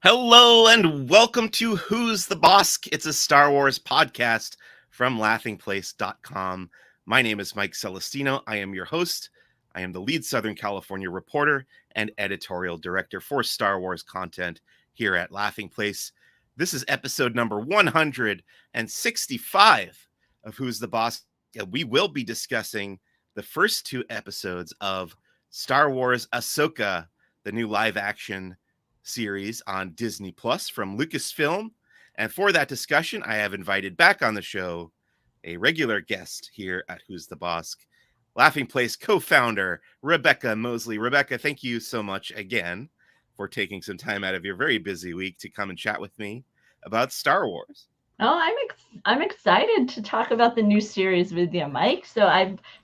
Hello and welcome to Who's the Bossk? It's a Star Wars podcast from laughingplace.com. My name is Mike Celestino. I am your host. I am the lead Southern California reporter and editorial director for Star Wars content here at Laughing Place. This is episode number 165 of Who's the Bossk? And we will be discussing the first two episodes of Star Wars Ahsoka, the new live action series on Disney Plus from Lucasfilm. And for that discussion, I have invited back on the show a regular guest here at Who's the Bossk, Laughing Place co-founder Rebekah Moseley. Rebekah, thank you so much again for taking some time out of your very busy week to come and chat with me about Star Wars. Oh, I'm excited to talk about the new series with you, Mike. So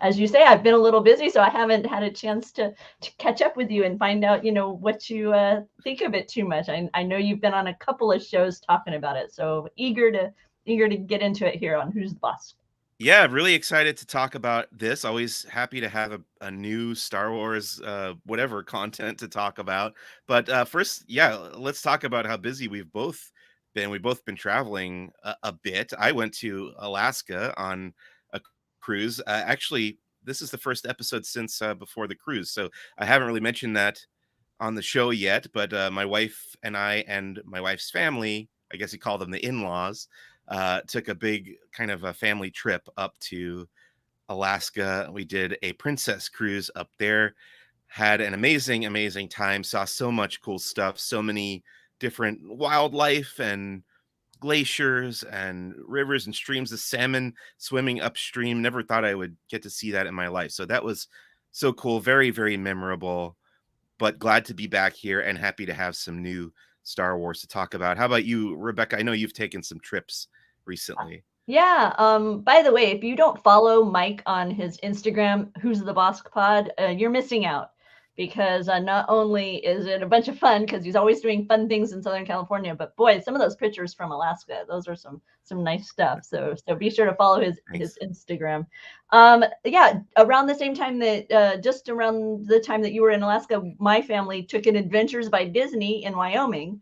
as you say, I've been a little busy, so I haven't had a chance to catch up with you and find out, what you think of it too much. I know you've been on a couple of shows talking about it, so eager to get into it here on Who's the Boss. Yeah, really excited to talk about this. Always happy to have a new Star Wars, whatever content to talk about. But first, yeah, let's talk about how busy we've both been. We've both been traveling a bit. I went to Alaska on a cruise. Actually, this is the first episode since before the cruise. So I haven't really mentioned that on the show yet. But my wife and I and my wife's family, I guess you call them the in-laws, took a big kind of a family trip up to Alaska. We did a princess cruise up there, had an amazing, amazing time, saw so much cool stuff, so many different wildlife and glaciers and rivers and streams, the salmon swimming upstream. Never thought I would get to see that in my life. So that was so cool. Very, very memorable, but glad to be back here and happy to have some new Star Wars to talk about. How about you, Rebekah? I know you've taken some trips recently. Yeah. By the way, if you don't follow Mike on his Instagram, Who's the Bossk Pod, you're missing out because not only is it a bunch of fun because he's always doing fun things in Southern California, but boy, some of those pictures from Alaska, those are some nice stuff. So be sure to follow his Instagram. Yeah, around the same time that just around the time that you were in Alaska, my family took an Adventures by Disney in Wyoming.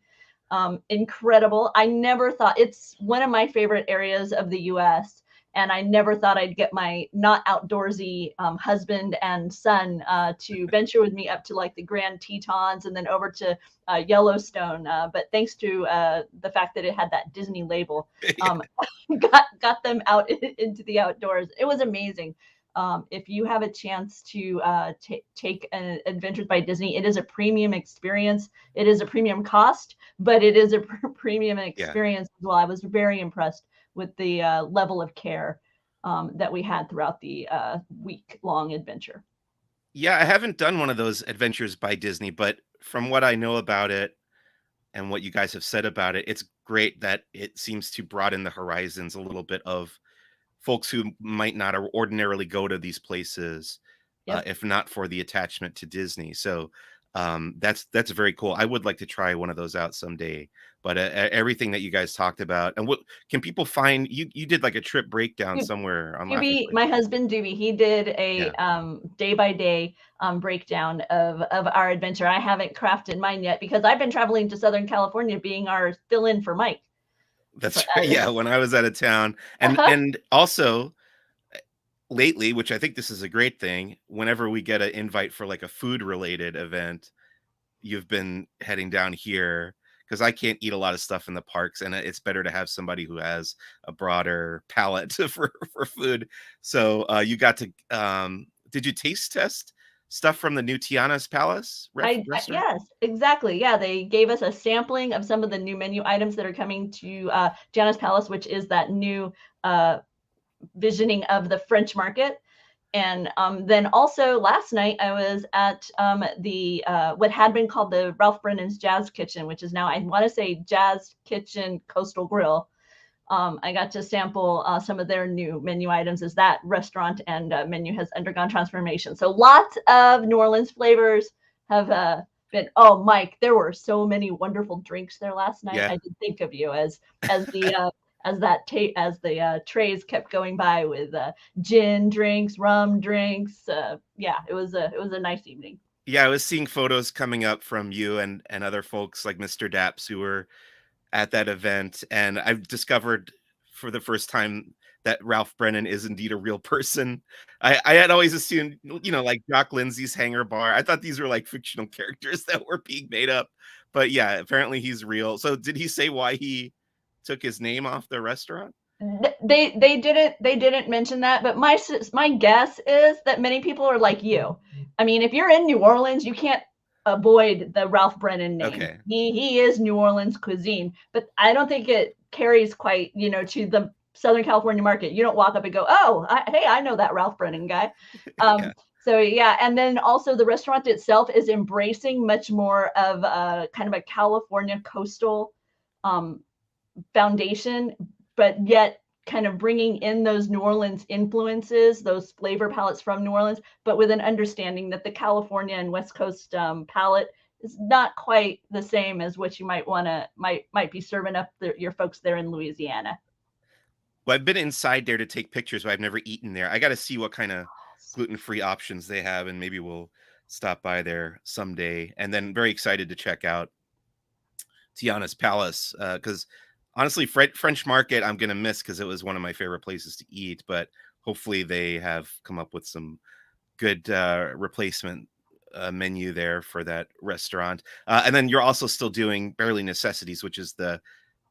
Incredible. I never thought it's one of my favorite areas of the US. And I never thought I'd get my not outdoorsy husband and son to venture with me up to like the Grand Tetons and then over to Yellowstone. But thanks to the fact that it had that Disney label, got them out into the outdoors. It was amazing. If you have a chance to take an Adventures by Disney, it is a premium experience. It is a premium cost, but it is a premium experience as well. I was very impressed with the level of care that we had throughout the week-long adventure. Yeah, I haven't done one of those Adventures by Disney, but from what I know about it and what you guys have said about it, it's great that it seems to broaden the horizons a little bit of folks who might not ordinarily go to these places, if not for the attachment to Disney. So that's very cool. I would like to try one of those out someday. But everything that you guys talked about, and what can people find? You did like a trip breakdown somewhere on my husband Doobie, he did a day by day breakdown of our adventure. I haven't crafted mine yet because I've been traveling to Southern California, being our fill-in for Mike. That's right. Yeah, when I was out of town, and also lately, which I think this is a great thing, whenever we get an invite for like a food related event, you've been heading down here because I can't eat a lot of stuff in the parks, and it's better to have somebody who has a broader palate for food. So you got to did you taste test stuff from the new Tiana's Palace restaurant? Yes, exactly. Yeah, they gave us a sampling of some of the new menu items that are coming to Tiana's Palace, which is that new visioning of the French market. And then also last night I was at the what had been called the Ralph Brennan's Jazz Kitchen, which is now, I want to say, Jazz Kitchen Coastal Grill. I got to sample some of their new menu items as that restaurant and menu has undergone transformation. So lots of New Orleans flavors have been. Oh, Mike, there were so many wonderful drinks there last night. Yeah. I did think of you as the as the trays kept going by with gin drinks, rum drinks. Yeah, it was a nice evening. Yeah, I was seeing photos coming up from you and other folks like Mr. Daps who were at that event, and I've discovered for the first time that Ralph Brennan is indeed a real person. I had always assumed, like Jock Lindsay's Hangar Bar. I thought these were like fictional characters that were being made up, but yeah, apparently he's real. So did he say why he took his name off the restaurant? They didn't mention that, but my guess is that many people are like you. I mean, if you're in New Orleans, you can't avoid the Ralph Brennan name. Okay. He is New Orleans cuisine, but I don't think it carries quite, to the Southern California market. You don't walk up and go, "Oh, hey, I know that Ralph Brennan guy." Yeah. So yeah, and then also the restaurant itself is embracing much more of a kind of a California coastal um, foundation, but yet kind of bringing in those New Orleans influences, those flavor palettes from New Orleans, but with an understanding that the California and West Coast palette is not quite the same as what you might be serving up your folks there in Louisiana. Well, I've been inside there to take pictures, but I've never eaten there. I got to see what kind of gluten-free options they have, and maybe we'll stop by there someday. And then very excited to check out Tiana's Palace, because honestly, French Market I'm gonna miss because it was one of my favorite places to eat. But hopefully, they have come up with some good replacement menu there for that restaurant. And then you're also still doing Barely Necessities, which is the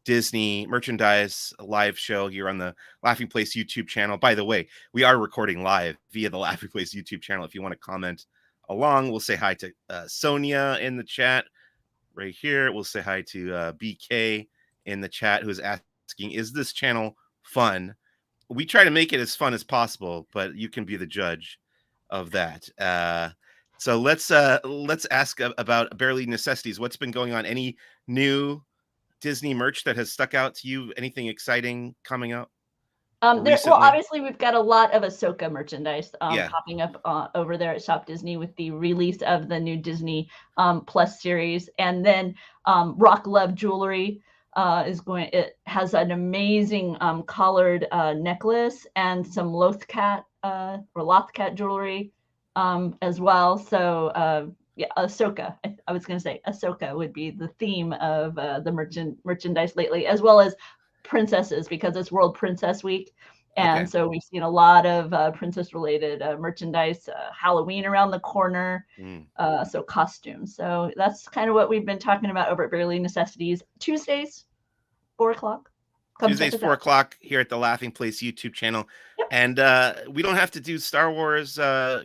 Disney merchandise live show here on the Laughing Place YouTube channel. By the way, we are recording live via the Laughing Place YouTube channel. If you want to comment along, we'll say hi to Sonia in the chat right here. We'll say hi to BK in the chat, who's asking, is this channel fun? We try to make it as fun as possible, but you can be the judge of that. So let's ask about Barely Necessities. What's been going on? Any new Disney merch that has stuck out to you? Anything exciting coming up Well, recently? obviously, we've got a lot of Ahsoka merchandise Yeah. popping up over there at Shop Disney with the release of the new Disney Plus series, and then Rock Love Jewelry It has an amazing collared necklace and some Lothcat jewelry as well. So yeah, Ahsoka. I was going to say Ahsoka would be the theme of the merchandise lately, as well as princesses, because it's World Princess Week. Okay. And so we've seen a lot of princess related merchandise, Halloween around the corner, Mm. so costumes. So that's kind of what we've been talking about over at Barely Necessities. Tuesdays, 4 o'clock. Come check Tuesdays, us 4 o'clock here at the Laughing Place YouTube channel. out. And we don't have to do Star Wars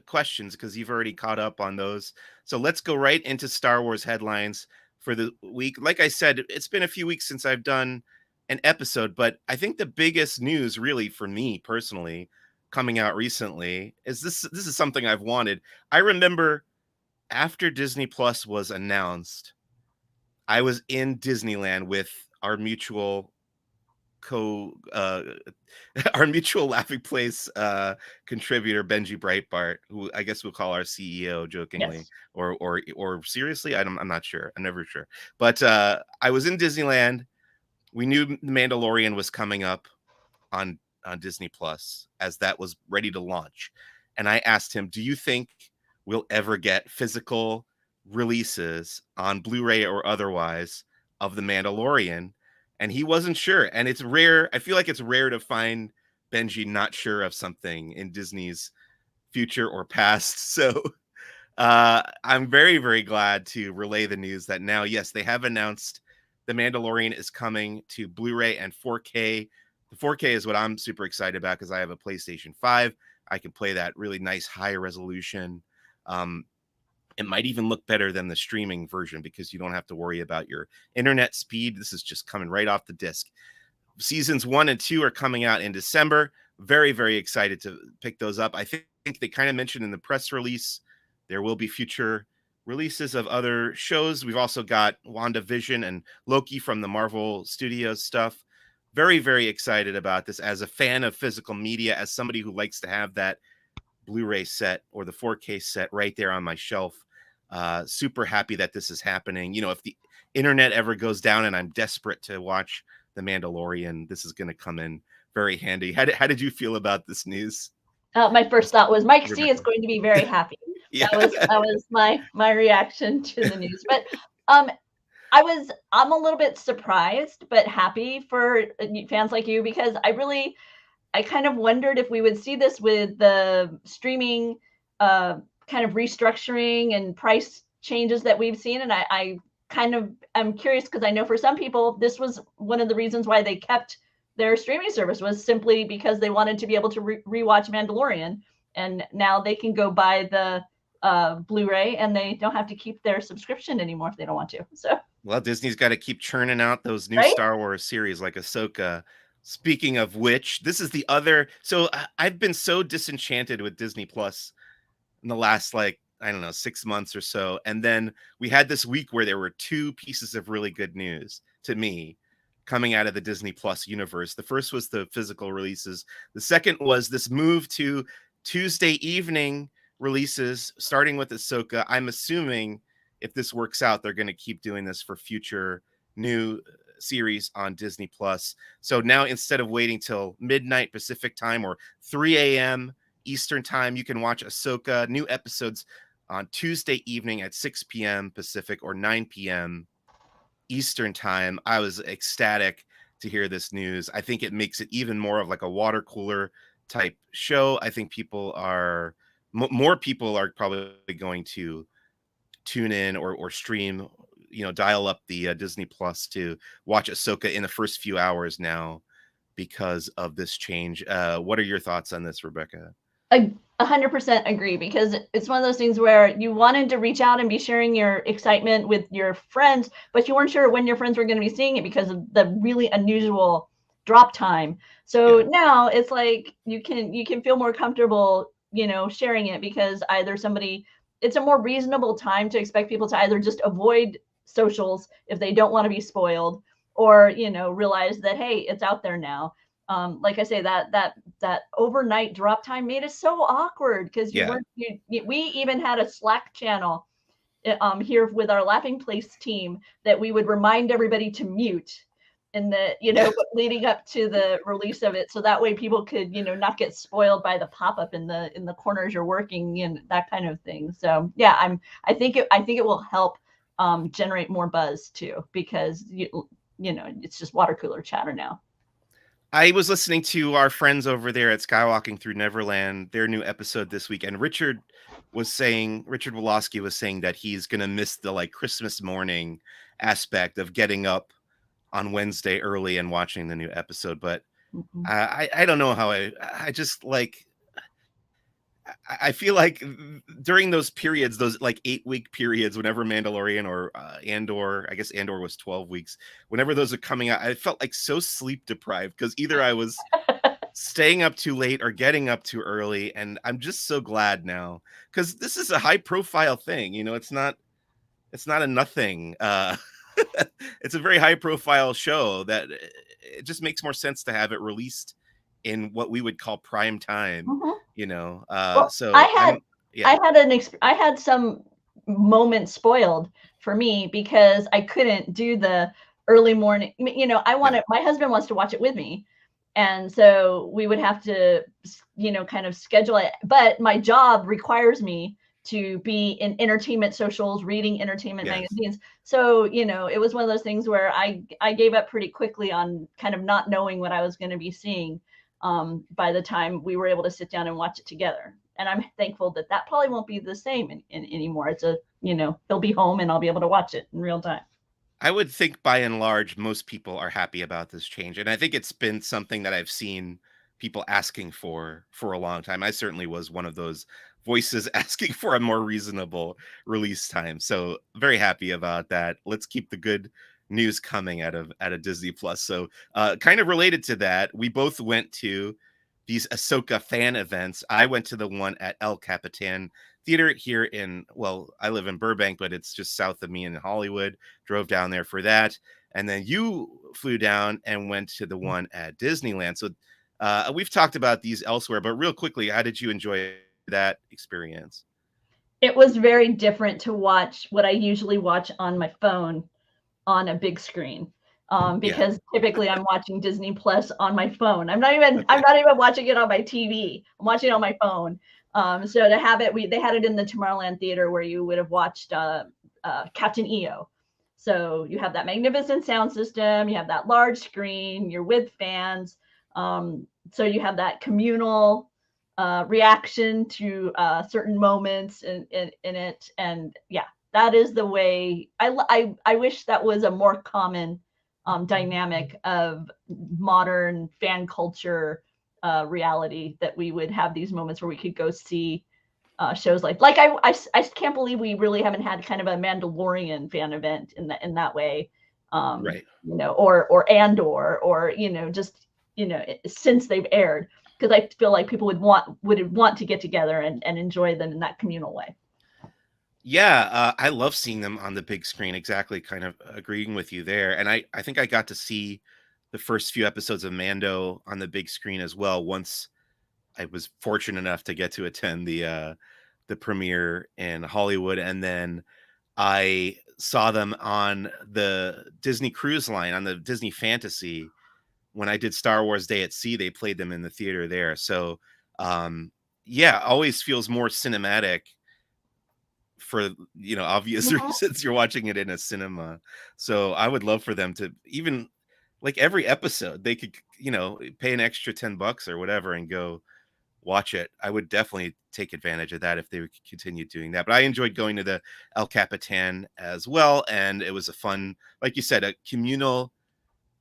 questions because you've already caught up on those. So let's go right into Star Wars headlines for the week. Like I said, it's been a few weeks since I've done an episode, but I think the biggest news, really, for me personally, coming out recently is this. This is something I've wanted. I remember after Disney Plus was announced, I was in Disneyland with our mutual co our mutual Laughing Place contributor Benji Breitbart, who I guess we'll call our CEO jokingly, Yes. or seriously. I'm not sure. I'm never sure. But I was in Disneyland. We knew The Mandalorian was coming up on Disney Plus as that was ready to launch. And I asked him, "Do you think we'll ever get physical releases on Blu-ray or otherwise of The Mandalorian?" And he wasn't sure. And it's rare. I feel like it's rare to find Benji not sure of something in Disney's future or past. So I'm very, very glad to relay the news that now, yes, they have announced The Mandalorian is coming to Blu-ray and 4K. The 4K is what I'm super excited about because I have a PlayStation 5. I can play that really nice high resolution. Um, it might even look better than the streaming version because you don't have to worry about your internet speed. This is just coming right off the disc. Seasons 1 and 2 are coming out in December. Very, very excited to pick those up. I think they kind of mentioned in the press release there will be future releases of other shows. We've also got WandaVision and Loki from the Marvel Studios stuff. Very, very excited about this as a fan of physical media, as somebody who likes to have that Blu-ray set or the 4K set right there on my shelf. Super happy that this is happening. If the internet ever goes down and I'm desperate to watch The Mandalorian, this is going to come in very handy. How did you feel about this news, My first thought was Mike C is Rebecca? going to be very happy. Yeah. That was my reaction to the news. But I'm a little bit surprised but happy for fans like you, because I kind of wondered if we would see this with the streaming kind of restructuring and price changes that we've seen. And I kind of am curious, because I know for some people, this was one of the reasons why they kept their streaming service, was simply because they wanted to be able to rewatch Mandalorian. And now they can go buy the Blu-ray, and they don't have to keep their subscription anymore if they don't want to. So, Well, Disney's got to keep churning out those new right? Star Wars series like Ahsoka. Speaking of which, this is the other. So I've been so disenchanted with Disney Plus in the last, like, I don't know, 6 months or so. And then we had this week where there were two pieces of really good news to me coming out of the Disney Plus universe. The first was the physical releases. The second was this move to Tuesday evening releases, starting with Ahsoka. I'm assuming if this works out, they're going to keep doing this for future new series on Disney Plus. So now, instead of waiting till midnight Pacific time or 3 a.m. Eastern time, you can watch Ahsoka new episodes on Tuesday evening at 6 p.m. Pacific or 9 p.m. Eastern time. I was ecstatic to hear this news. I think it makes it even more of like a water cooler type show. I think people are more people are probably going to tune in or stream, dial up the Disney Plus to watch Ahsoka in the first few hours now because of this change. What are your thoughts on this, Rebecca? I 100% agree, because it's one of those things where you wanted to reach out and be sharing your excitement with your friends, but you weren't sure when your friends were going to be seeing it because of the really unusual drop time. So Yeah. now it's like you can feel more comfortable, sharing it, because either it's a more reasonable time to expect people to either just avoid socials if they don't want to be spoiled, or realize that, hey, it's out there now. Like I say, that overnight drop time made it so awkward, because Yeah. we even had a Slack channel here with our Laughing Place team, that we would remind everybody to mute in the Yeah. leading up to the release of it, so that way people could not get spoiled by the pop-up in the corners you're working, and that kind of thing. So yeah, I think it will help generate more buzz too, because it's just water cooler chatter now. I was listening to our friends over there at Skywalking Through Neverland, their new episode this week, and Richard Woloski was saying that he's gonna miss the like Christmas morning aspect of getting up on Wednesday early and watching the new episode. But Mhm. I don't know how I just like I feel like during those periods, those like 8-week periods, whenever Mandalorian or Andor, I guess Andor was 12 weeks, whenever those are coming out, I felt like so sleep deprived because either I was staying up too late or getting up too early. And I'm just so glad now because this is a high profile thing. It's not a nothing. It's a very high profile show that it just makes more sense to have it released in what we would call prime time, Mhm. you know. Well, So I'm yeah, I had some moments spoiled for me, because I couldn't do the early morning. I yeah, wanted my husband wants to watch it with me, and so we would have to, kind of schedule it. But my job requires me to be in entertainment socials, reading entertainment yes. magazines. So it was one of those things where I gave up pretty quickly on kind of not knowing what I was going to be seeing by the time we were able to sit down and watch it together. And I'm thankful that that probably won't be the same anymore. It's he'll be home and I'll be able to watch it in real time. I would think by and large, most people are happy about this change. And I think it's been something that I've seen people asking for a long time. I certainly was one of those voices asking for a more reasonable release time. So very happy about that. Let's keep the good news coming out of Disney Plus. So kind of related to that, we both went to these Ahsoka fan events. I went to the one at El Capitan Theater here I live in Burbank, but it's just south of me in Hollywood. Drove down there for that. And then you flew down and went to the one at Disneyland. So we've talked about these elsewhere, but real quickly, how did you enjoy that experience? It was very different to watch what I usually watch on my phone on a big screen. Yeah. Because typically I'm watching Disney Plus on my phone. I'm Okay. not even watching it on my TV. I'm watching it on my phone. So to have it, they had it in the Tomorrowland Theater where you would have watched Captain EO. So you have that magnificent sound system, you have that large screen, you're with fans. So you have that communal reaction to certain moments in it. And yeah, that is the way I wish that was a more common dynamic of modern fan culture reality, that we would have these moments where we could go see shows like I can't believe we really haven't had kind of a Mandalorian fan event in that way, Right. or Andor, or just since they've aired, because I feel like people would want to get together and enjoy them in that communal way. Yeah, I love seeing them on the big screen. Exactly, kind of agreeing with you there. And I think I got to see the first few episodes of Mando on the big screen as well. Once I was fortunate enough to get to attend the premiere in Hollywood, and then I saw them on the Disney Cruise Line on the Disney Fantasy when I did Star Wars Day at Sea. They played them in the theater there. So, um, yeah, always feels more cinematic for obvious Mhm. reasons. You're watching it in a cinema. So I would love for them to, even like every episode, they could pay an extra $10 or whatever and go watch it. I would definitely take advantage of that if they would continue doing that. But I enjoyed going to the El Capitan as well, and it was a fun, like you said, a communal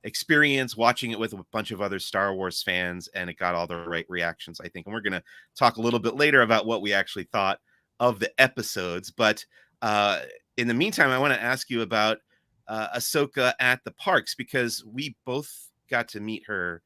experience watching it with a bunch of other Star Wars fans, and it got all the right reactions, I think. And we're going to talk a little bit later about what we actually thought of the episodes. But in the meantime, I want to ask you about Ahsoka at the parks, because we both got to meet her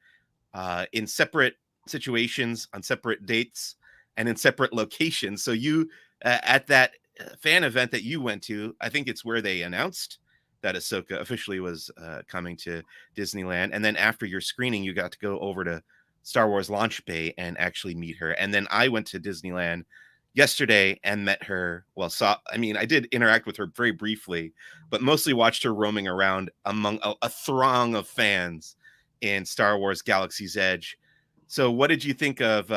in separate situations, on separate dates, and in separate locations. So you, at that fan event that you went to, I think it's where they announced that Ahsoka officially was coming to Disneyland. And then after your screening, you got to go over to Star Wars Launch Bay and actually meet her. And then I went to Disneyland yesterday and met her. Well, I did interact with her very briefly, but mostly watched her roaming around among a throng of fans in Star Wars Galaxy's Edge. So what did you think of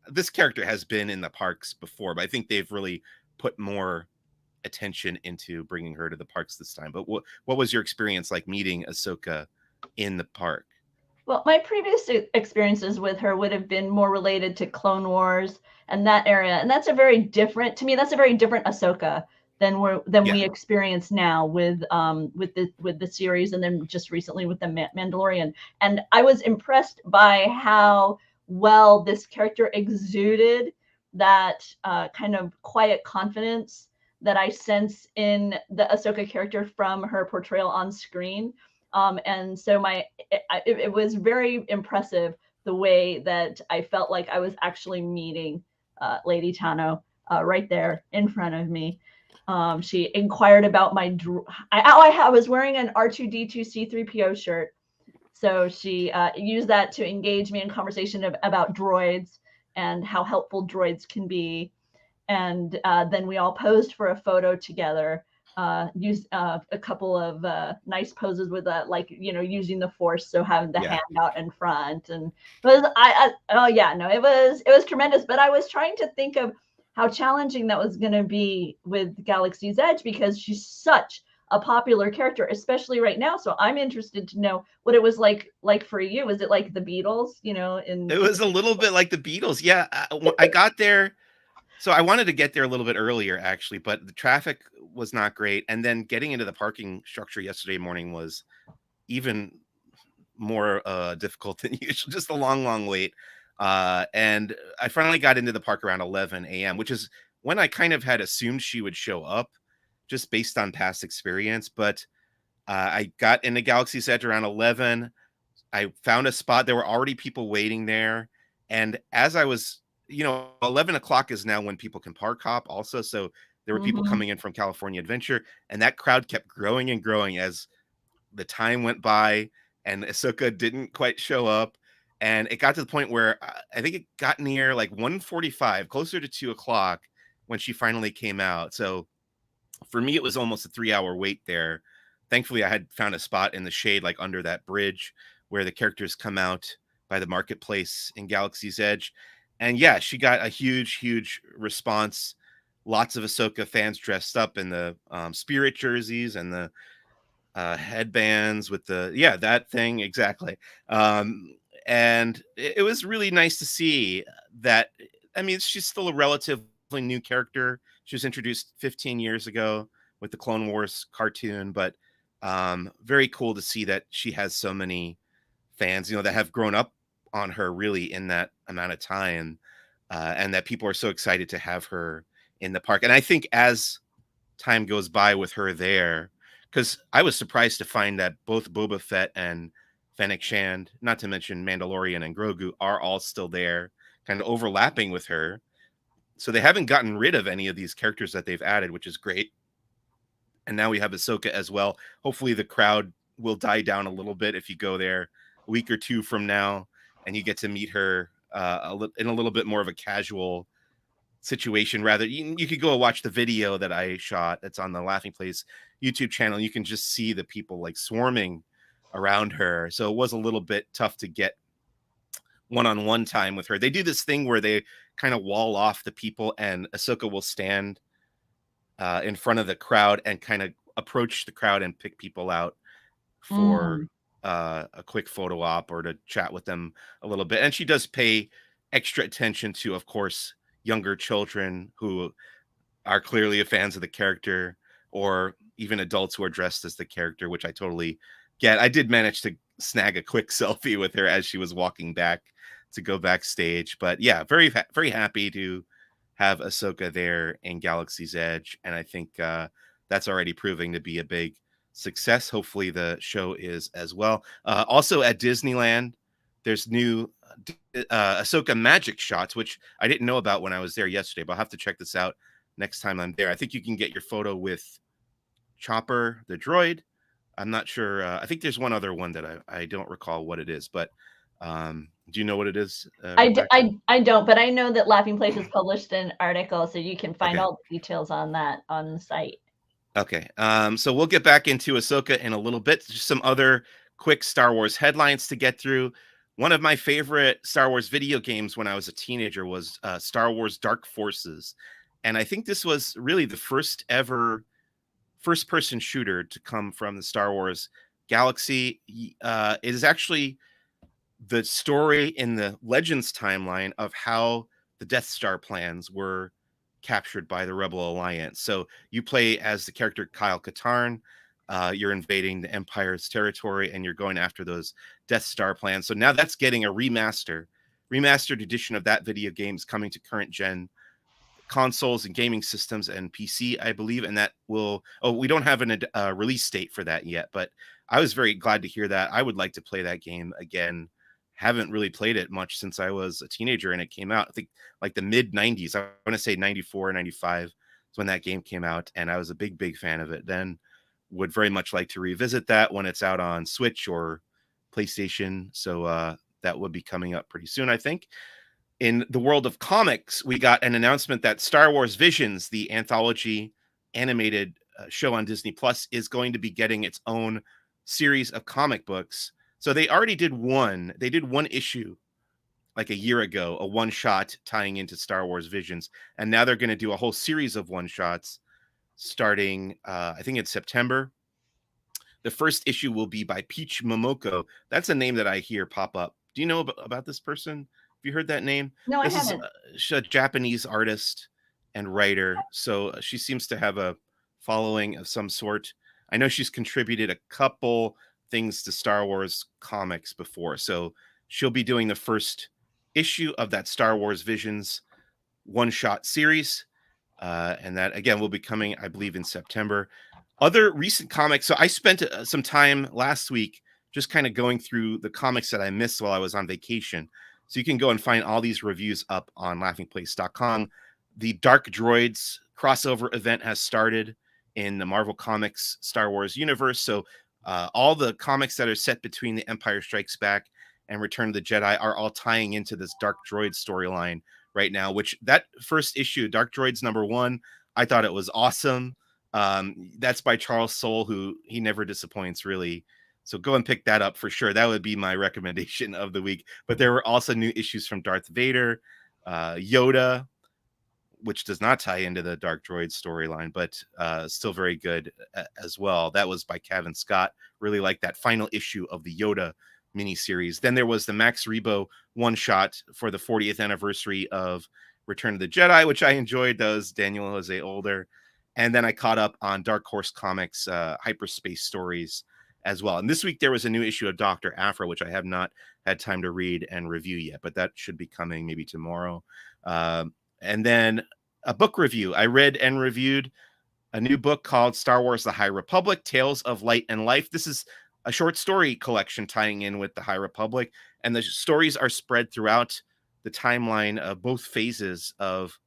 this character? Has been in the parks before, but I think they've really put more attention into bringing her to the parks this time. But what was your experience like meeting Ahsoka in the park? Well, my previous experiences with her would have been more related to Clone Wars and that area, and that's a very different, to me, that's a very different Ahsoka than Yeah. we experience now with the series, and then just recently with the Mandalorian. And I was impressed by how well this character exuded that kind of quiet confidence that I sense in the Ahsoka character from her portrayal on screen. And so it was very impressive the way that I felt like I was actually meeting Lady Tano right there in front of me. She inquired about my I was wearing an R2D2 C3PO shirt, so she used that to engage me in conversation about droids and how helpful droids can be. And then we all posed for a photo together, used a couple of nice poses with using the force, so having the Yeah. hand out in front. And it was oh yeah, no, it was tremendous. But I was trying to think of how challenging that was going to be with Galaxy's Edge, because she's such a popular character, especially right now. So I'm interested to know what it was like for you. Was it like the Beatles, It in was a little bit like the Beatles. Yeah, I got there. So I wanted to get there a little bit earlier, actually, but the traffic was not great. And then getting into the parking structure yesterday morning was even more difficult than usual. Just a long, long wait. And I finally got into the park around 11 a.m., which is when I kind of had assumed she would show up, just based on past experience. But I got into Galaxy's Edge around 11. I found a spot. There were already people waiting there. And as I was, 11 o'clock is now when people can park hop also. So there were people Mhm. coming in from California Adventure, and that crowd kept growing and growing as the time went by and Ahsoka didn't quite show up. And it got to the point where I think it got near like 1:45, closer to 2 o'clock, when she finally came out. So for me, it was almost a 3 hour wait there. Thankfully, I had found a spot in the shade, like under that bridge where the characters come out by the marketplace in Galaxy's Edge. And yeah, she got a huge response. Lots of Ahsoka fans dressed up in the spirit jerseys and the headbands with the that thing exactly. And it was really nice to see that. I mean, she's still a relatively new character. She was introduced 15 years ago with the Clone Wars cartoon, but very cool to see that she has so many fans, that have grown up on her really in that amount of time, and that people are so excited to have her in the park. And I think as time goes by with her there, because I was surprised to find that both Boba Fett and Fennec Shand, not to mention Mandalorian and Grogu, are all still there, kind of overlapping with her. So they haven't gotten rid of any of these characters that they've added, which is great. And now we have Ahsoka as well. Hopefully the crowd will die down a little bit if you go there a week or two from now and you get to meet her in a little bit more of a casual situation. Rather, you could go watch the video that I shot that's on the Laughing Place YouTube channel. You can just see the people like swarming around her. So it was a little bit tough to get one-on-one time with her. They do this thing where they kind of wall off the people, and Ahsoka will stand in front of the crowd and kind of approach the crowd and pick people out for Mm. a quick photo op or to chat with them a little bit. And she does pay extra attention to, of course, younger children who are clearly fans of the character, or even adults who are dressed as the character, which I totally get. I did manage to snag a quick selfie with her as she was walking back to go backstage. But yeah, very happy to have Ahsoka there in Galaxy's Edge, and I think that's already proving to be a big success. Hopefully, the show is as well. Also at Disneyland, there's new Ahsoka magic shots, which I didn't know about when I was there yesterday, but I'll have to check this out next time I'm there. I think you can get your photo with Chopper, the droid. I'm not sure. I think there's one other one that I don't recall what it is, but do you know what it is, Rebecca? I don't, but I know that Laughing Place has published an article, so you can find Okay. all the details on that on the site. Okay. So we'll get back into Ahsoka in a little bit. Just some other quick Star Wars headlines to get through. One of my favorite Star Wars video games when I was a teenager was Star Wars Dark Forces. And I think this was really the first ever first person shooter to come from the Star Wars galaxy. It is actually the story in the Legends timeline of how the Death Star plans were captured by the Rebel Alliance. So you play as the character Kyle Katarn. You're invading the Empire's territory and you're going after those Death Star plans. So now that's getting a remastered edition of that video game is coming to current gen consoles and gaming systems and PC, I believe. And that will, we don't have a release date for that yet, but I was very glad to hear that. I would like to play that game again. Haven't really played it much since I was a teenager and it came out, I think like the mid 90s. I want to say 94, 95 is when that game came out. And I was a big fan of it then. Would very much like to revisit that when it's out on Switch or PlayStation. So that would be coming up pretty soon, I think. In the world of comics, we got an announcement that Star Wars Visions, the anthology animated show on Disney Plus, is going to be getting its own series of comic books. So they already did one. They did one issue like a year ago, a one shot tying into Star Wars Visions. And now they're going to do a whole series of one shots starting, I think it's September. The first issue will be by Peach Momoko. That's a name that I hear pop up. Do you know about this person? Have you heard that name? No, I This is haven't. a Japanese artist and writer. So she seems to have a following of some sort. I know she's contributed a couple things to Star Wars comics before. So she'll be doing the first issue of that Star Wars Visions one shot series. And that, again, will be coming, I believe, in September. Other recent comics. So I spent some time last week just kind of going through the comics that I missed while I was on vacation. So you can go and find all these reviews up on laughingplace.com. The Dark Droids crossover event has started in the Marvel Comics Star Wars universe. So all the comics that are set between The Empire Strikes Back and Return of the Jedi are all tying into this Dark Droid storyline right now, which that first issue, Dark Droids #1, I thought it was awesome. That's by Charles Soule, who he never disappoints, really. So go and pick that up for sure. That would be my recommendation of the week. But there were also new issues from Darth Vader, Yoda, which does not tie into the Dark Droid storyline, but still very good as well. That was by Kevin Scott. Really like that final issue of the Yoda miniseries. Then there was the Max Rebo one shot for the 40th anniversary of Return of the Jedi, which I enjoyed. That was Daniel Jose Older. And then I caught up on Dark Horse Comics hyperspace stories as well. And this week there was a new issue of Dr. Aphra, which I have not had time to read and review yet, but that should be coming maybe tomorrow. And then a book review. I read and reviewed a new book called Star Wars: The High Republic, Tales of Light and Life. This is a short story collection tying in with the High Republic, and the stories are spread throughout the timeline of both phases of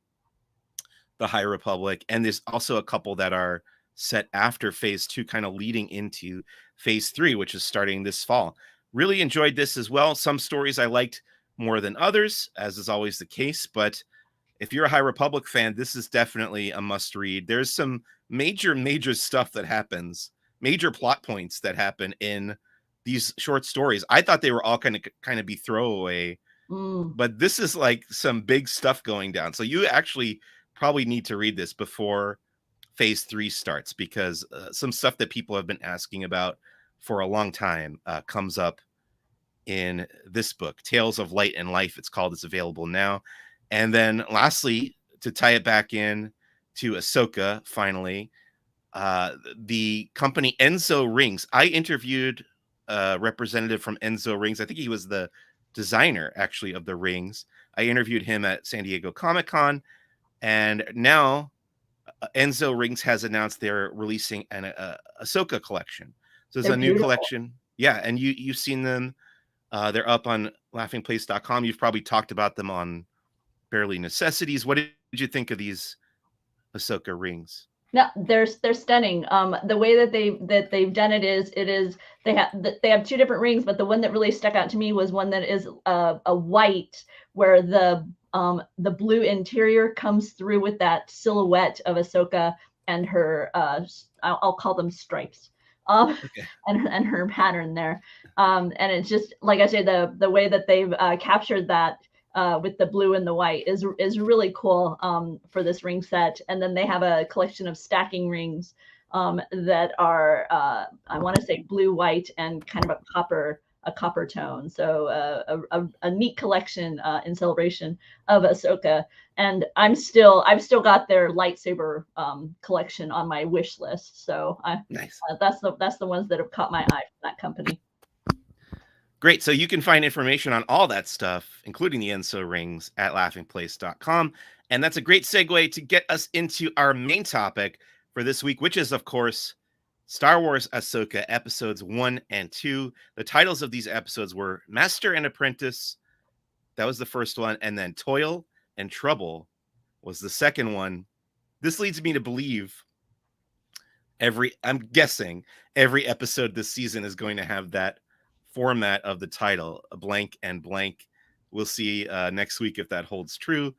the High Republic. And there's also a couple that are set after phase 2, kind of leading into phase 3, which is starting this fall. Really enjoyed this as well. Some stories I liked more than others, as is always the case, but if you're a High Republic fan, this is definitely a must read. There's some major stuff that happens, major plot points that happen in these short stories. I thought they were all kind of be throwaway, but this is like some big stuff going down. So you actually probably need to read this before phase 3 starts, because some stuff that people have been asking about for a long time comes up in this book, Tales of Light and Life. It's called. It's available now. And then lastly, to tie it back in to Ahsoka, finally, the company Enzo Rings. I interviewed a representative from Enzo Rings. I think he was the designer, actually, of the rings. I interviewed him at San Diego Comic-Con. And now Enzo Rings has announced they're releasing an Ahsoka collection. So it's a new collection. Yeah, and you've seen them. They're up on laughingplace.com. You've probably talked about them on Barely Necessities. What did you think of these Ahsoka rings? No, they're stunning. The way that they've done it is they have two different rings, but the one that really stuck out to me was one that is a white, where the blue interior comes through with that silhouette of Ahsoka and her I'll call them stripes. Okay. and her pattern there. And it's just, like I say, the way that they've captured that with the blue and the white is really cool for this ring set. And then they have a collection of stacking rings that are, I want to say, blue, white, and kind of a copper tone. So a neat collection in celebration of Ahsoka. And I've still got their lightsaber collection on my wish list. So nice. That's the ones that have caught my eye from that company. Great. So you can find information on all that stuff, including the Enzo rings, at laughingplace.com. And that's a great segue to get us into our main topic for this week, which is, of course, Star Wars Ahsoka episodes 1 and 2. The titles of these episodes were Master and Apprentice. That was the first one. And then Toil and Trouble was the second one. This leads me to believe I'm guessing every episode this season is going to have that format of the title, a blank and blank. We'll see next week if that holds true.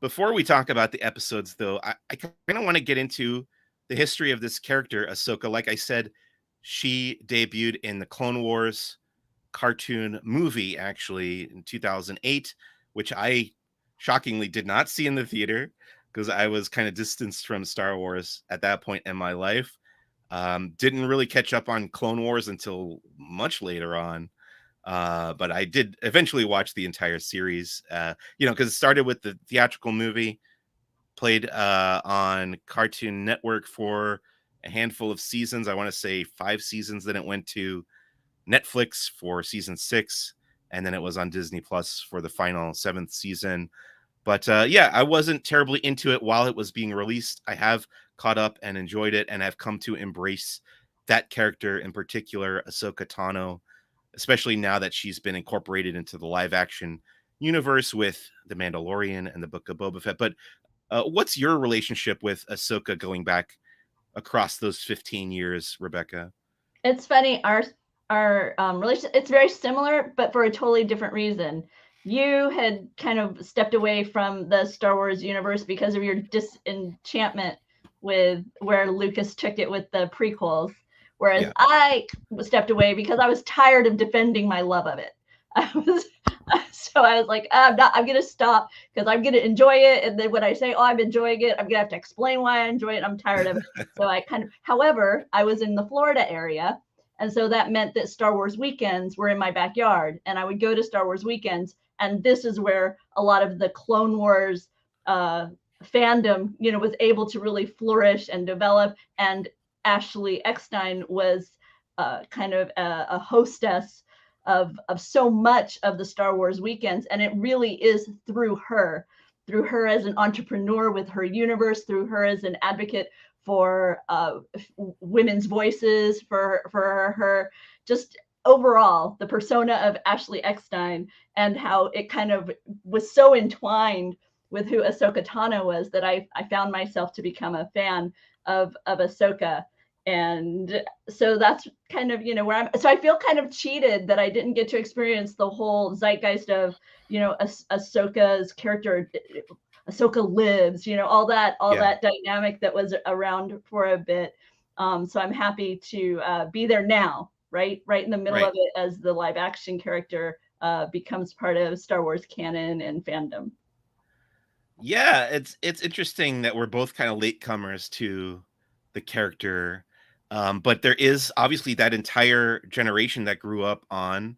Before we talk about the episodes, though, I kind of want to get into the history of this character, Ahsoka. Like I said, she debuted in the Clone Wars cartoon movie, actually, in 2008, which I shockingly did not see in the theater because I was kind of distanced from Star Wars at that point in my life. Didn't really catch up on Clone Wars until much later on. But I did eventually watch the entire series, because it started with the theatrical movie, played on Cartoon Network for a handful of seasons. I want to say 5 seasons. Then it went to Netflix for season 6. And then it was on Disney Plus for the final 7th season. But I wasn't terribly into it while it was being released. I have caught up and enjoyed it, and I've come to embrace that character in particular, Ahsoka Tano, especially now that she's been incorporated into the live action universe with The Mandalorian and the Book of Boba Fett. But what's your relationship with Ahsoka going back across those 15 years, Rebekah? It's funny. Our relationship, it's very similar, but for a totally different reason. You had kind of stepped away from the Star Wars universe because of your disenchantment with where Lucas took it with the prequels, whereas I stepped away because I was tired of defending my love of it. I was so I was like, I'm gonna stop because I'm gonna enjoy it. And then when I say, oh, I'm enjoying it, I'm gonna have to explain why I enjoy it. I'm tired of it. So I kind of, however, I was in the Florida area. And so that meant that Star Wars weekends were in my backyard. And I would go to Star Wars weekends. And this is where a lot of the Clone Wars uh, fandom, was able to really flourish and develop. And Ashley Eckstein was kind of a hostess of so much of the Star Wars weekends, and it really is through her as an entrepreneur with her universe, through her as an advocate for women's voices, for her just overall the persona of Ashley Eckstein, and how it kind of was so entwined with who Ahsoka Tano was that I found myself to become a fan of Ahsoka. And so that's kind of where I'm, so I feel kind of cheated that I didn't get to experience the whole zeitgeist of Ahsoka's character. Ahsoka lives, all Yeah, that dynamic that was around for a bit. So I'm happy to be there now, right in the middle right. of it, as the live action character becomes part of Star Wars canon and fandom. Yeah, it's interesting that we're both kind of latecomers to the character. But there is obviously that entire generation that grew up on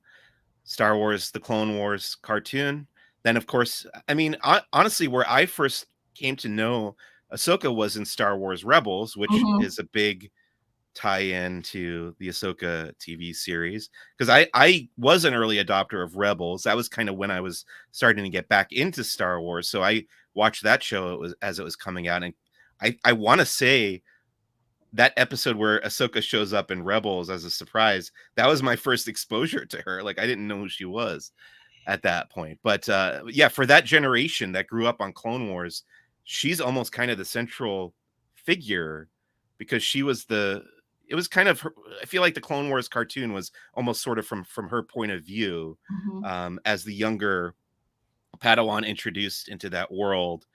Star Wars, the Clone Wars cartoon. Then, of course, I mean, honestly, where I first came to know Ahsoka was in Star Wars Rebels, which Mm-hmm. is a big tie-in to the Ahsoka TV series. Because I was an early adopter of Rebels. That was kind of when I was starting to get back into Star Wars. So I watched that show as it was coming out, and I want to say that episode where Ahsoka shows up in Rebels as a surprise, that was my first exposure to her. Like I didn't know who she was at that point. But yeah, for that generation that grew up on Clone Wars, she's almost kind of the central figure because she was the it was kind of her, I feel like the Clone Wars cartoon was almost sort of from her point of view Mm-hmm. as the younger Padawan introduced into that world.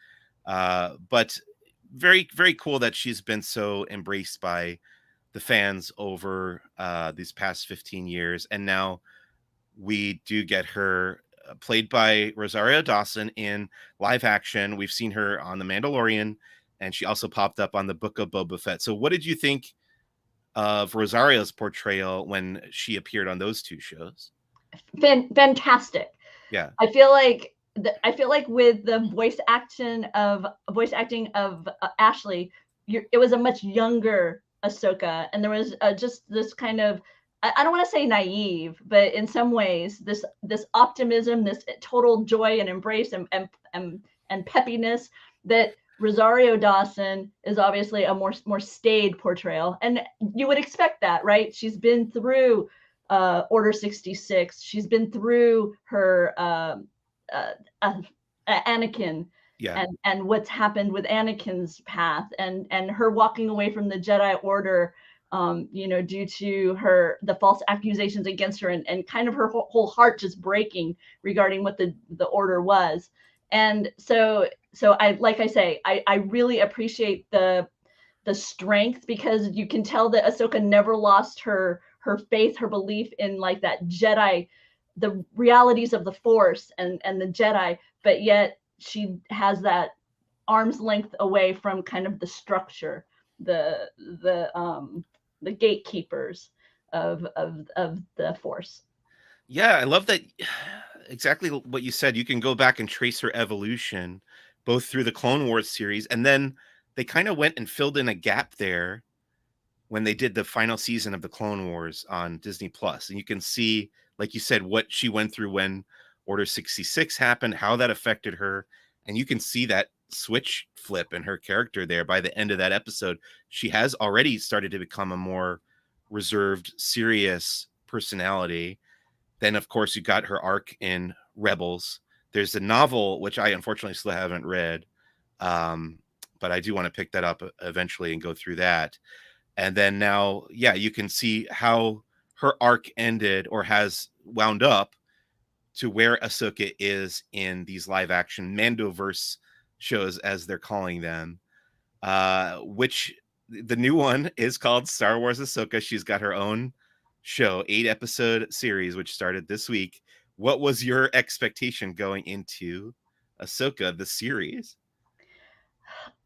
But very, very cool that she's been so embraced by the fans over these past 15 years. And now we do get her played by Rosario Dawson in live action. We've seen her on The Mandalorian, and she also popped up on the Book of Boba Fett. So, what did you think of Rosario's portrayal when she appeared on those two shows? Fantastic. Yeah, I feel like with the voice acting of Ashley, it was a much younger Ahsoka, and there was just this kind of, I don't want to say naive, but in some ways this optimism, this total joy and embrace and peppiness that Rosario Dawson is obviously a more staid portrayal, and you would expect that, right? She's been through Order 66. She's been through her uh, uh, Anakin, yeah, and what's happened with Anakin's path, and her walking away from the Jedi Order, due to the false accusations against her, and kind of her whole heart just breaking regarding what the order was. And so I, like I say, I really appreciate the strength, because you can tell that Ahsoka never lost her faith, her belief in like that Jedi, the realities of the Force and the Jedi, but yet she has that arm's length away from kind of the structure, the the gatekeepers of the Force. yeah. I love that. Exactly what you said. You can go back and trace her evolution, both through the Clone Wars series, and then they kind of went and filled in a gap there when they did the final season of the Clone Wars on Disney Plus. And you can see, like you said, what she went through when Order 66 happened, how that affected her. And you can see that switch flip in her character there by the end of that episode. She has already started to become a more reserved, serious personality. Then, of course, you got her arc in Rebels. There's a novel, which I unfortunately still haven't read. Um, but I do want to pick that up eventually and go through that. And then now, yeah, you can see how her arc ended or has wound up to where Ahsoka is in these live action Mandoverse shows, as they're calling them. Which the new one is called Star Wars Ahsoka. She's got her own show, 8 episode series, which started this week, what was your expectation going into Ahsoka, the series?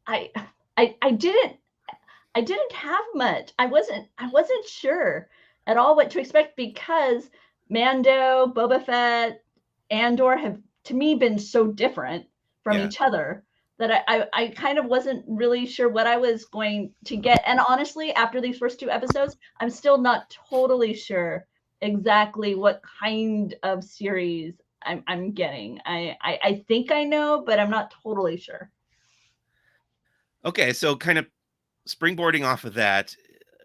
I I didn't have much. I wasn't sure at all what to expect because Mando, Boba Fett, Andor have to me been so different from Yeah. each other that I kind of wasn't really sure what I was going to get. And honestly, after these first two episodes, I'm still not totally sure exactly what kind of series I'm getting. I think I know, but I'm not totally sure. Okay, so kind of springboarding off of that,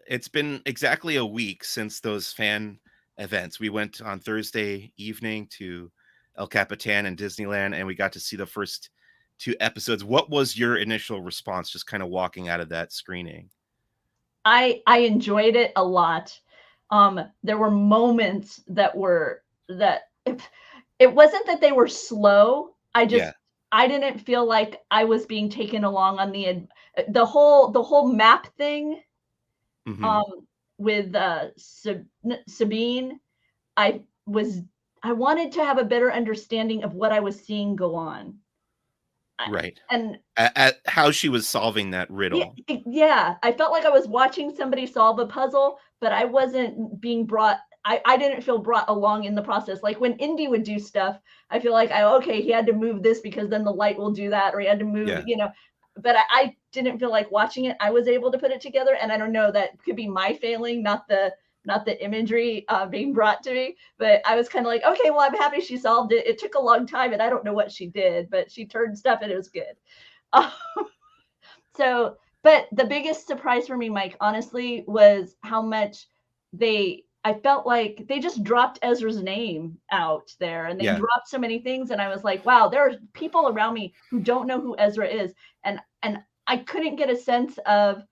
it's been exactly a week since those fan events. We went on Thursday evening to El Capitan and Disneyland, and we got to see the first two episodes. What was your initial response just kind of walking out of that screening? I enjoyed it a lot. There were moments that it wasn't that they were slow. Yeah. I didn't feel like I was being taken along on the whole map thing Hmm. um with Sabine. I was I wanted to have a better understanding of what I was seeing go on. I, Right. and At how she was solving that Yeah, riddle. yeah, I felt like I was watching somebody solve a puzzle, but I wasn't being brought I didn't feel brought along in the process. Like when Indy would do stuff, I feel like okay, he had to move this because then the light will do that, or he had to move, Yeah. but I didn't feel like watching it. I was able to put it together, and I don't know, that could be my failing, not the imagery being brought to me. But I was kind of like, okay, well, I'm happy she solved it. It took a long time, and I don't know what she did, but she turned stuff, and it was good. So, but the biggest surprise for me, Mike, honestly, was how much I felt like they just dropped Ezra's name out there and they Yeah. dropped so many things. And I was like, wow, there are people around me who don't know who Ezra is. And I couldn't get a sense of,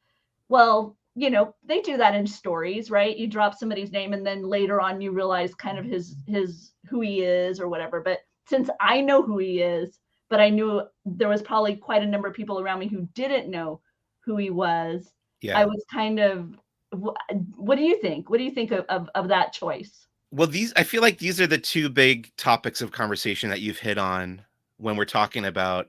well, they do that in stories, right? You drop somebody's name and then later on you realize kind of his who he is or whatever. But since I know who he is, but I knew there was probably quite a number of people around me who didn't know who he was, I Yeah. was kind of what do you think? What do you think of that choice? Well, I feel like these are the two big topics of conversation that you've hit on when we're talking about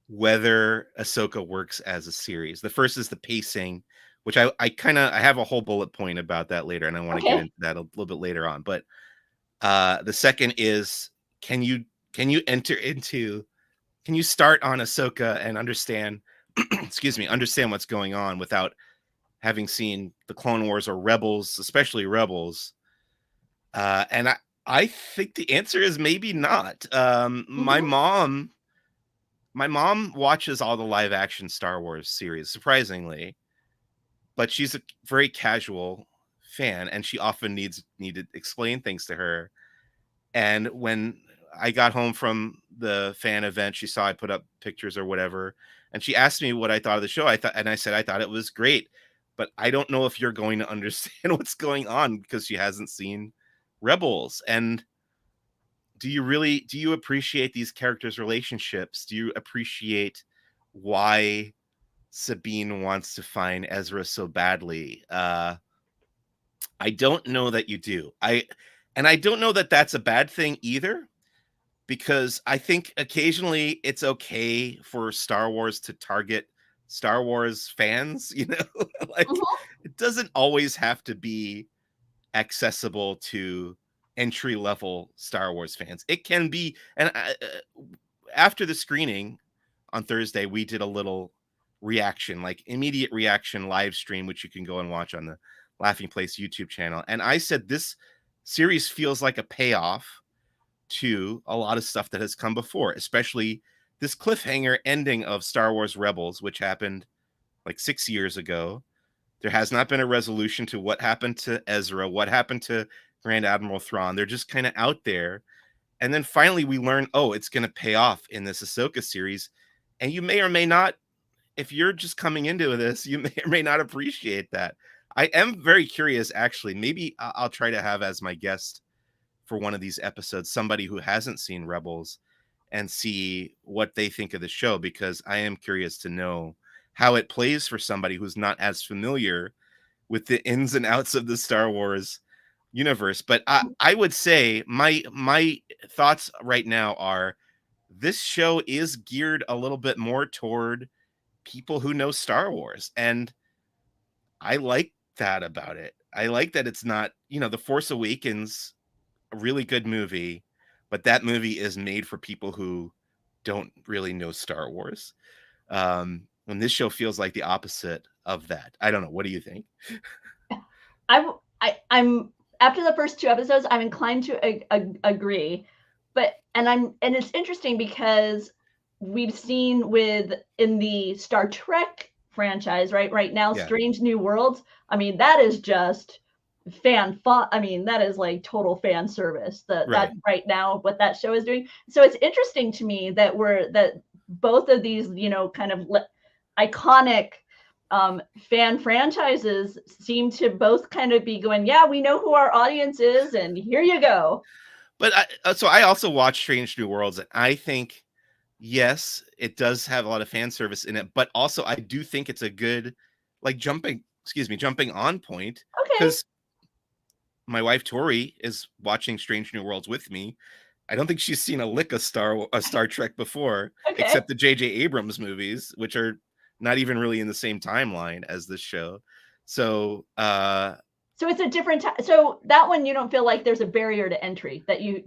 whether Ahsoka works as a series. The first is the pacing, which I have a whole bullet point about that later, and I want to get Okay. into that a little bit later on. But the second is, can you can you enter into can you start on Ahsoka and understand excuse me, understand what's going on without having seen the Clone Wars or Rebels, especially Rebels? And I think the answer is maybe not. Hmm. My mom watches all the live action Star Wars series, surprisingly, but she's a very casual fan, and she often needed explain things to her. And when I got home from the fan event, she saw I put up pictures or whatever, and she asked me what I thought of the show. I said I thought it was great, but I don't know if you're going to understand what's going on because she hasn't seen Rebels. And do you appreciate these characters' relationships? Do you appreciate why Sabine wants to find Ezra so badly? I don't know that you do. I don't know that that's a bad thing either, because I think occasionally it's okay for Star Wars to target Star Wars fans, like Hmm. it doesn't always have to be accessible to entry level Star Wars fans. It can be, and after the screening on Thursday, we did a little reaction, like immediate reaction live stream, which you can go and watch on the Laughing Place YouTube channel. And I said this series feels like a payoff to a lot of stuff that has come before, especially this cliffhanger ending of Star Wars Rebels, which happened like 6 years ago. There has not been a resolution to what happened to Ezra, what happened to Grand Admiral Thrawn. They're just kind of out there. And then finally we learn, oh, it's going to pay off in this Ahsoka series. And you may or may not, if you're just coming into this, you may or may not appreciate that. I am very curious, actually. Maybe I'll try to have as my guest for one of these episodes somebody who hasn't seen Rebels and see what they think of the show, because I am curious to know how it plays for somebody who's not as familiar with the ins and outs of the Star Wars universe. But I would say my thoughts right now are this show is geared a little bit more toward people who know Star Wars, and I like that about it. I like that it's not, The Force Awakens, a really good movie, but that movie is made for people who don't really know Star Wars. And this show feels like the opposite of that. I don't know. What do you think? I'm after the first 2 episodes, I'm inclined to agree, but and it's interesting because we've seen in the Star Trek franchise, right now, Yeah, Strange New Worlds. I mean, that is just I mean, that is like total fan service. That right. right now, what that show is doing. So it's interesting to me that both of these, kind of iconic fan franchises seem to both kind of be going, yeah, we know who our audience is, and here you go. But so I also watch Strange New Worlds, and I think yes, it does have a lot of fan service in it, but also I do think it's a good like jumping on point Okay, because my wife Tori is watching Strange New Worlds with me. I don't think she's seen a lick of Star Trek before, okay. except the J.J. Abrams movies, which are not even really in the same timeline as this show. So, So it's a different so that one you don't feel like there's a barrier to entry that you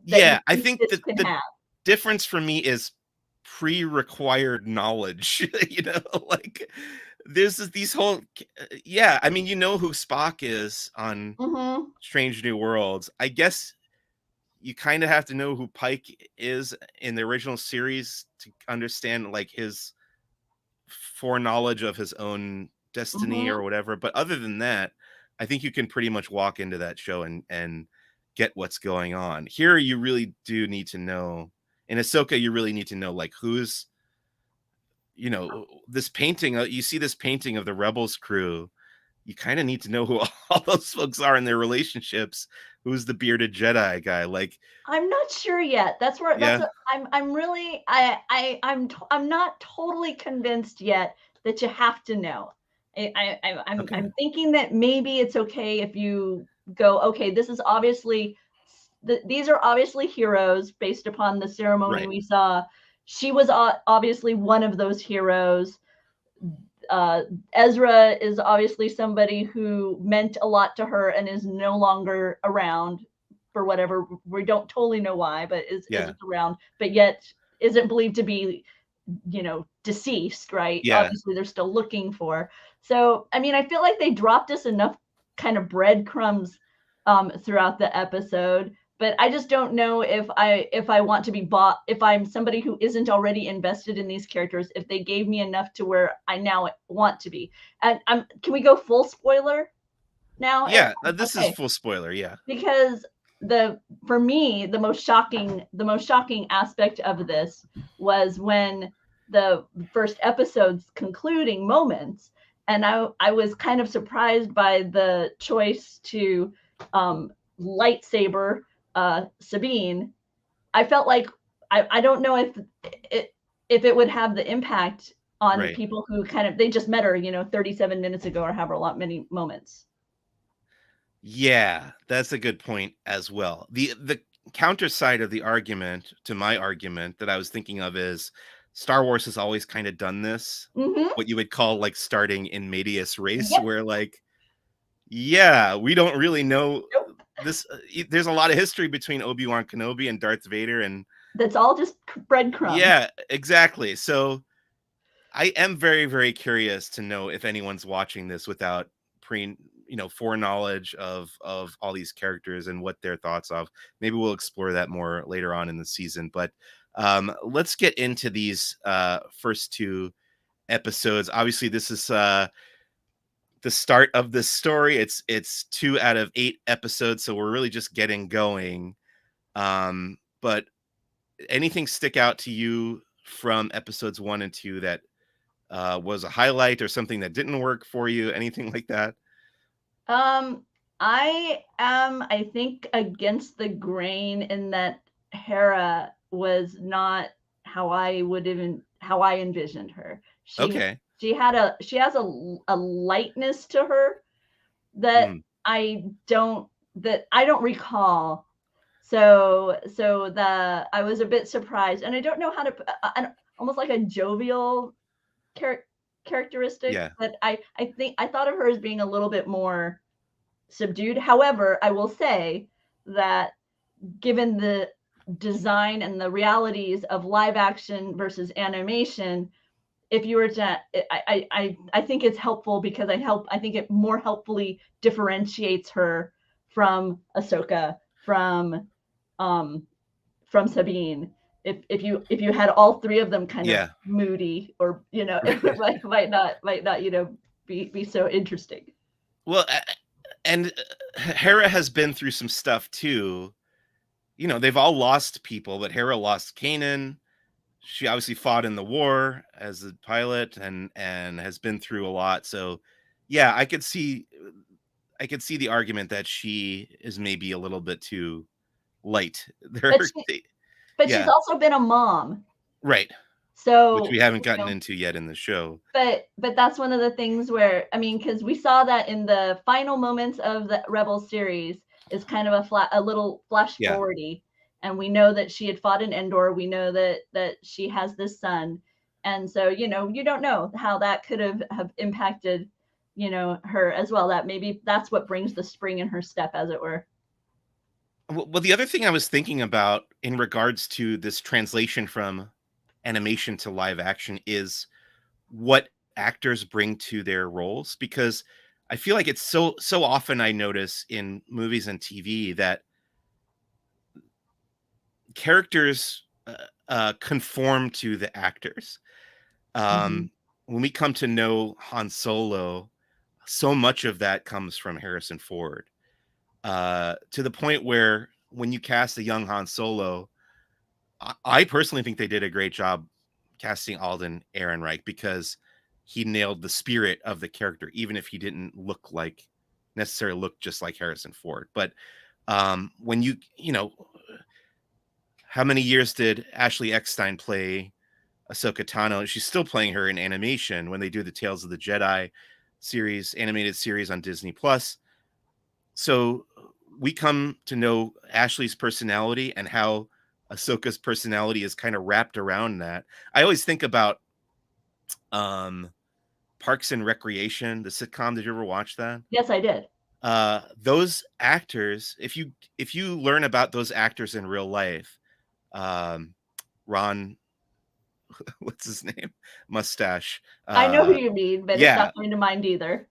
yeah, I think think this that can the have. difference for me is pre-required knowledge. Like these whole, yeah. I mean, you know who Spock is on Mhm. Strange New Worlds. I guess you kind of have to know who Pike is in the original series to understand like his foreknowledge of his own destiny Mhm. or whatever. But other than that, I think you can pretty much walk into that show and get what's going on. Here, you really do need to know. In Ahsoka, you really need to know like who's this painting. You see this painting of the Rebels crew. You kind of need to know who all those folks are in their relationships. Who's the bearded Jedi guy? Like, I'm not sure yet. yeah, I'm really I'm not totally convinced yet that you have to know. okay, I'm thinking that maybe it's okay if you go, okay, this is obviously these are obviously heroes based upon the ceremony right, we saw. She was obviously one of those heroes. Ezra is obviously somebody who meant a lot to her and is no longer around for whatever we don't totally know why, but is yeah, around, but yet isn't believed to be, deceased, right? yeah. Obviously, they're still looking for. So, I mean, I feel like they dropped us enough kind of breadcrumbs throughout the episode, but I just don't know if I want to be bought, if I'm somebody who isn't already invested in these characters, if they gave me enough to where I now want to be. And can we go full spoiler now? Yeah, this is Okay, full spoiler, yeah. because the for me the most shocking aspect of this was when the first episode's concluding moments, and I was kind of surprised by the choice to lightsaber Sabine. I felt like I don't know if it would have the impact on Right. people who kind of they just met her 37 minutes ago or however a lot many moments. Yeah, that's a good point as well. The counter side of the argument to my argument that I was thinking of is Star Wars has always kind of done this, Mm-hmm. what you would call like starting in medias res, Yep. where like, yeah, we don't really know this. There's a lot of history between Obi-Wan Kenobi and Darth Vader, and That's all just breadcrumbs. yeah, exactly. So I am very, very curious to know if anyone's watching this without foreknowledge of all these characters and what their thoughts of. Maybe we'll explore that more later on in the season. But let's get into these first two episodes. Obviously, this is the start of this story. It's 2 out of 8 episodes, so we're really just getting going. But anything stick out to you from episodes 1 and 2 that was a highlight or something that didn't work for you? Anything like that? Um, I am, I think, against the grain in that Hera was not how I envisioned her. She Okay. she has a lightness to her that Mhm. I don't recall. So I was a bit surprised, and I don't know how to almost like a jovial char- characteristic, Yeah. but I think I thought of her as being a little bit more subdued. However, I will say that given the design and the realities of live action versus animation, if you were to I think it's helpful because I think it more helpfully differentiates her from Ahsoka, um from Sabine. If you had all three of them kind of Yeah. moody, or it might not be so interesting. Well, and Hera has been through some stuff too. They've all lost people, but Hera lost Kanan. She obviously fought in the war as a pilot and has been through a lot. So, yeah, I could see the argument that she is maybe a little bit too light. But she's Yeah, also been a mom. right. Which So, we haven't gotten into yet in the show. but that's one of the things where, I mean, because we saw that in the final moments of the Rebel series is kind of a little flash Yeah. forwardy, and we know that she had fought in Endor. We know that she has this son, and so you don't know how that could have impacted her as well. That maybe that's what brings the spring in her step, as it were. Well, the other thing I was thinking about in regards to this translation from animation to live action is what actors bring to their roles, because I feel like it's so often I notice in movies and TV that characters conform to the actors. Hmm. Um, when we come to know Han Solo, so much of that comes from Harrison Ford, to the point where when you cast a young Han Solo, I personally think they did a great job casting Alden Ehrenreich, because he nailed the spirit of the character, even if he didn't necessarily look just like Harrison Ford. But when how many years did Ashley Eckstein play Ahsoka Tano? She's still playing her in animation when they do the Tales of the Jedi animated series on Disney Plus. So we come to know Ashley's personality and how Ahsoka's personality is kind of wrapped around that. I always think about um Parks and Recreation, the sitcom. Did you ever watch that? Yes, I did. Those actors, if you learn about those actors in real life, um Ron, what's his name? Mustache. I know who you mean, but it's Yeah, not coming to mind either.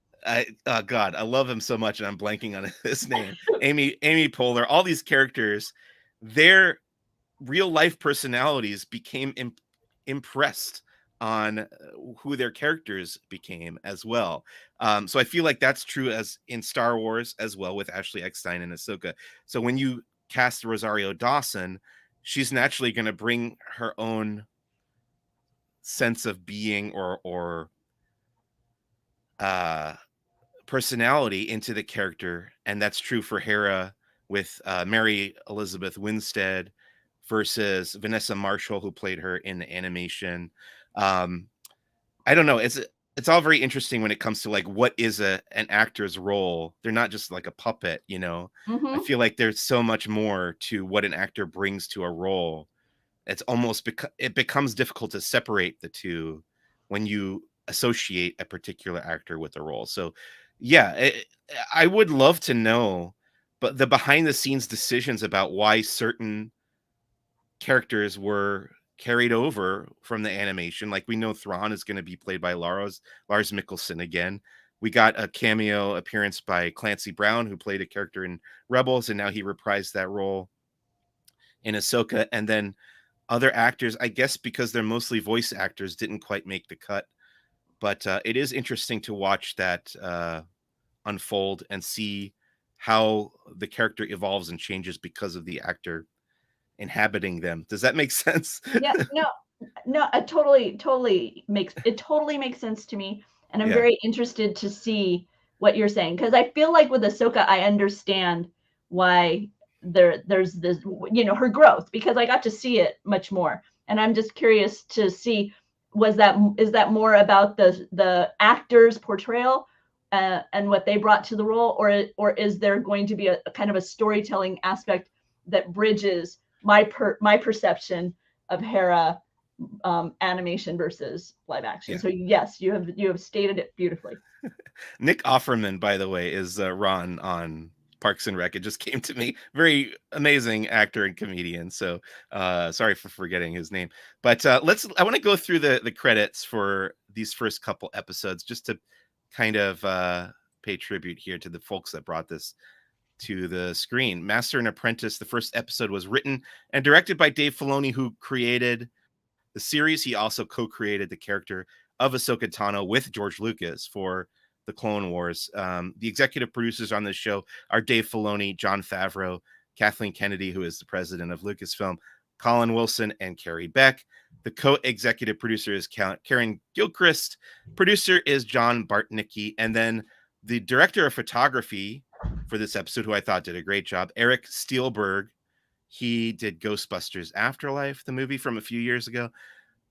God, I love him so much, and I'm blanking on his name. Amy Poehler, all these characters, their real life personalities became impressed on who their characters became as well. So I feel like that's true as in Star Wars as well, with Ashley Eckstein and Ahsoka. So when you cast Rosario Dawson, she's naturally going to bring her own sense of being or uh personality into the character, and that's true for Hera with Mary Elizabeth Winstead versus Vanessa Marshall, who played her in the animation. Um, I don't know. It's all very interesting when it comes to like what is an actor's role. They're not just like a puppet. I Hmm. feel like there's so much more to what an actor brings to a role. It's almost it becomes difficult to separate the two when you associate a particular actor with a role. So, yeah, I would love to know, but the behind the scenes decisions about why certain characters were carried over from the animation. Like we know Thrawn is going to be played by Lars Mikkelsen again. We got a cameo appearance by Clancy Brown, who played a character in Rebels, and now he reprised that role in Ahsoka. And then other actors, I guess because they're mostly voice actors, didn't quite make the cut. But it is interesting to watch that unfold and see how the character evolves and changes because of the actor inhabiting them. Does that make sense? Yeah, no, it totally makes sense to me, and I'm Yeah. very interested to see what you're saying, because I feel like with Ahsoka, I understand why there's this, her growth, because I got to see it much more, and I'm just curious to see is that more about the actor's portrayal, and what they brought to the role, or is there going to be a kind of a storytelling aspect that bridges my perception of Hera animation versus live action? Yeah. So yes, you have stated it beautifully. Nick Offerman, by the way, is Ron on Parks and Rec. It just came to me. Very amazing actor and comedian. So sorry for forgetting his name. But I want to go through the credits for these first couple episodes just to kind of pay tribute here to the folks that brought this to the screen. Master and Apprentice, the first episode was written and directed by Dave Filoni, who created the series. He also co-created the character of Ahsoka Tano with George Lucas for the Clone Wars. The executive producers on this show are Dave Filoni, Jon Favreau, Kathleen Kennedy, who is the president of Lucasfilm, Colin Wilson, and Carrie Beck. The co-executive producer is Karen Gilchrist. Producer is John Bartnicki. And then the director of photography for this episode, who I thought did a great job, Eric Steelberg. He did Ghostbusters Afterlife, the movie from a few years ago.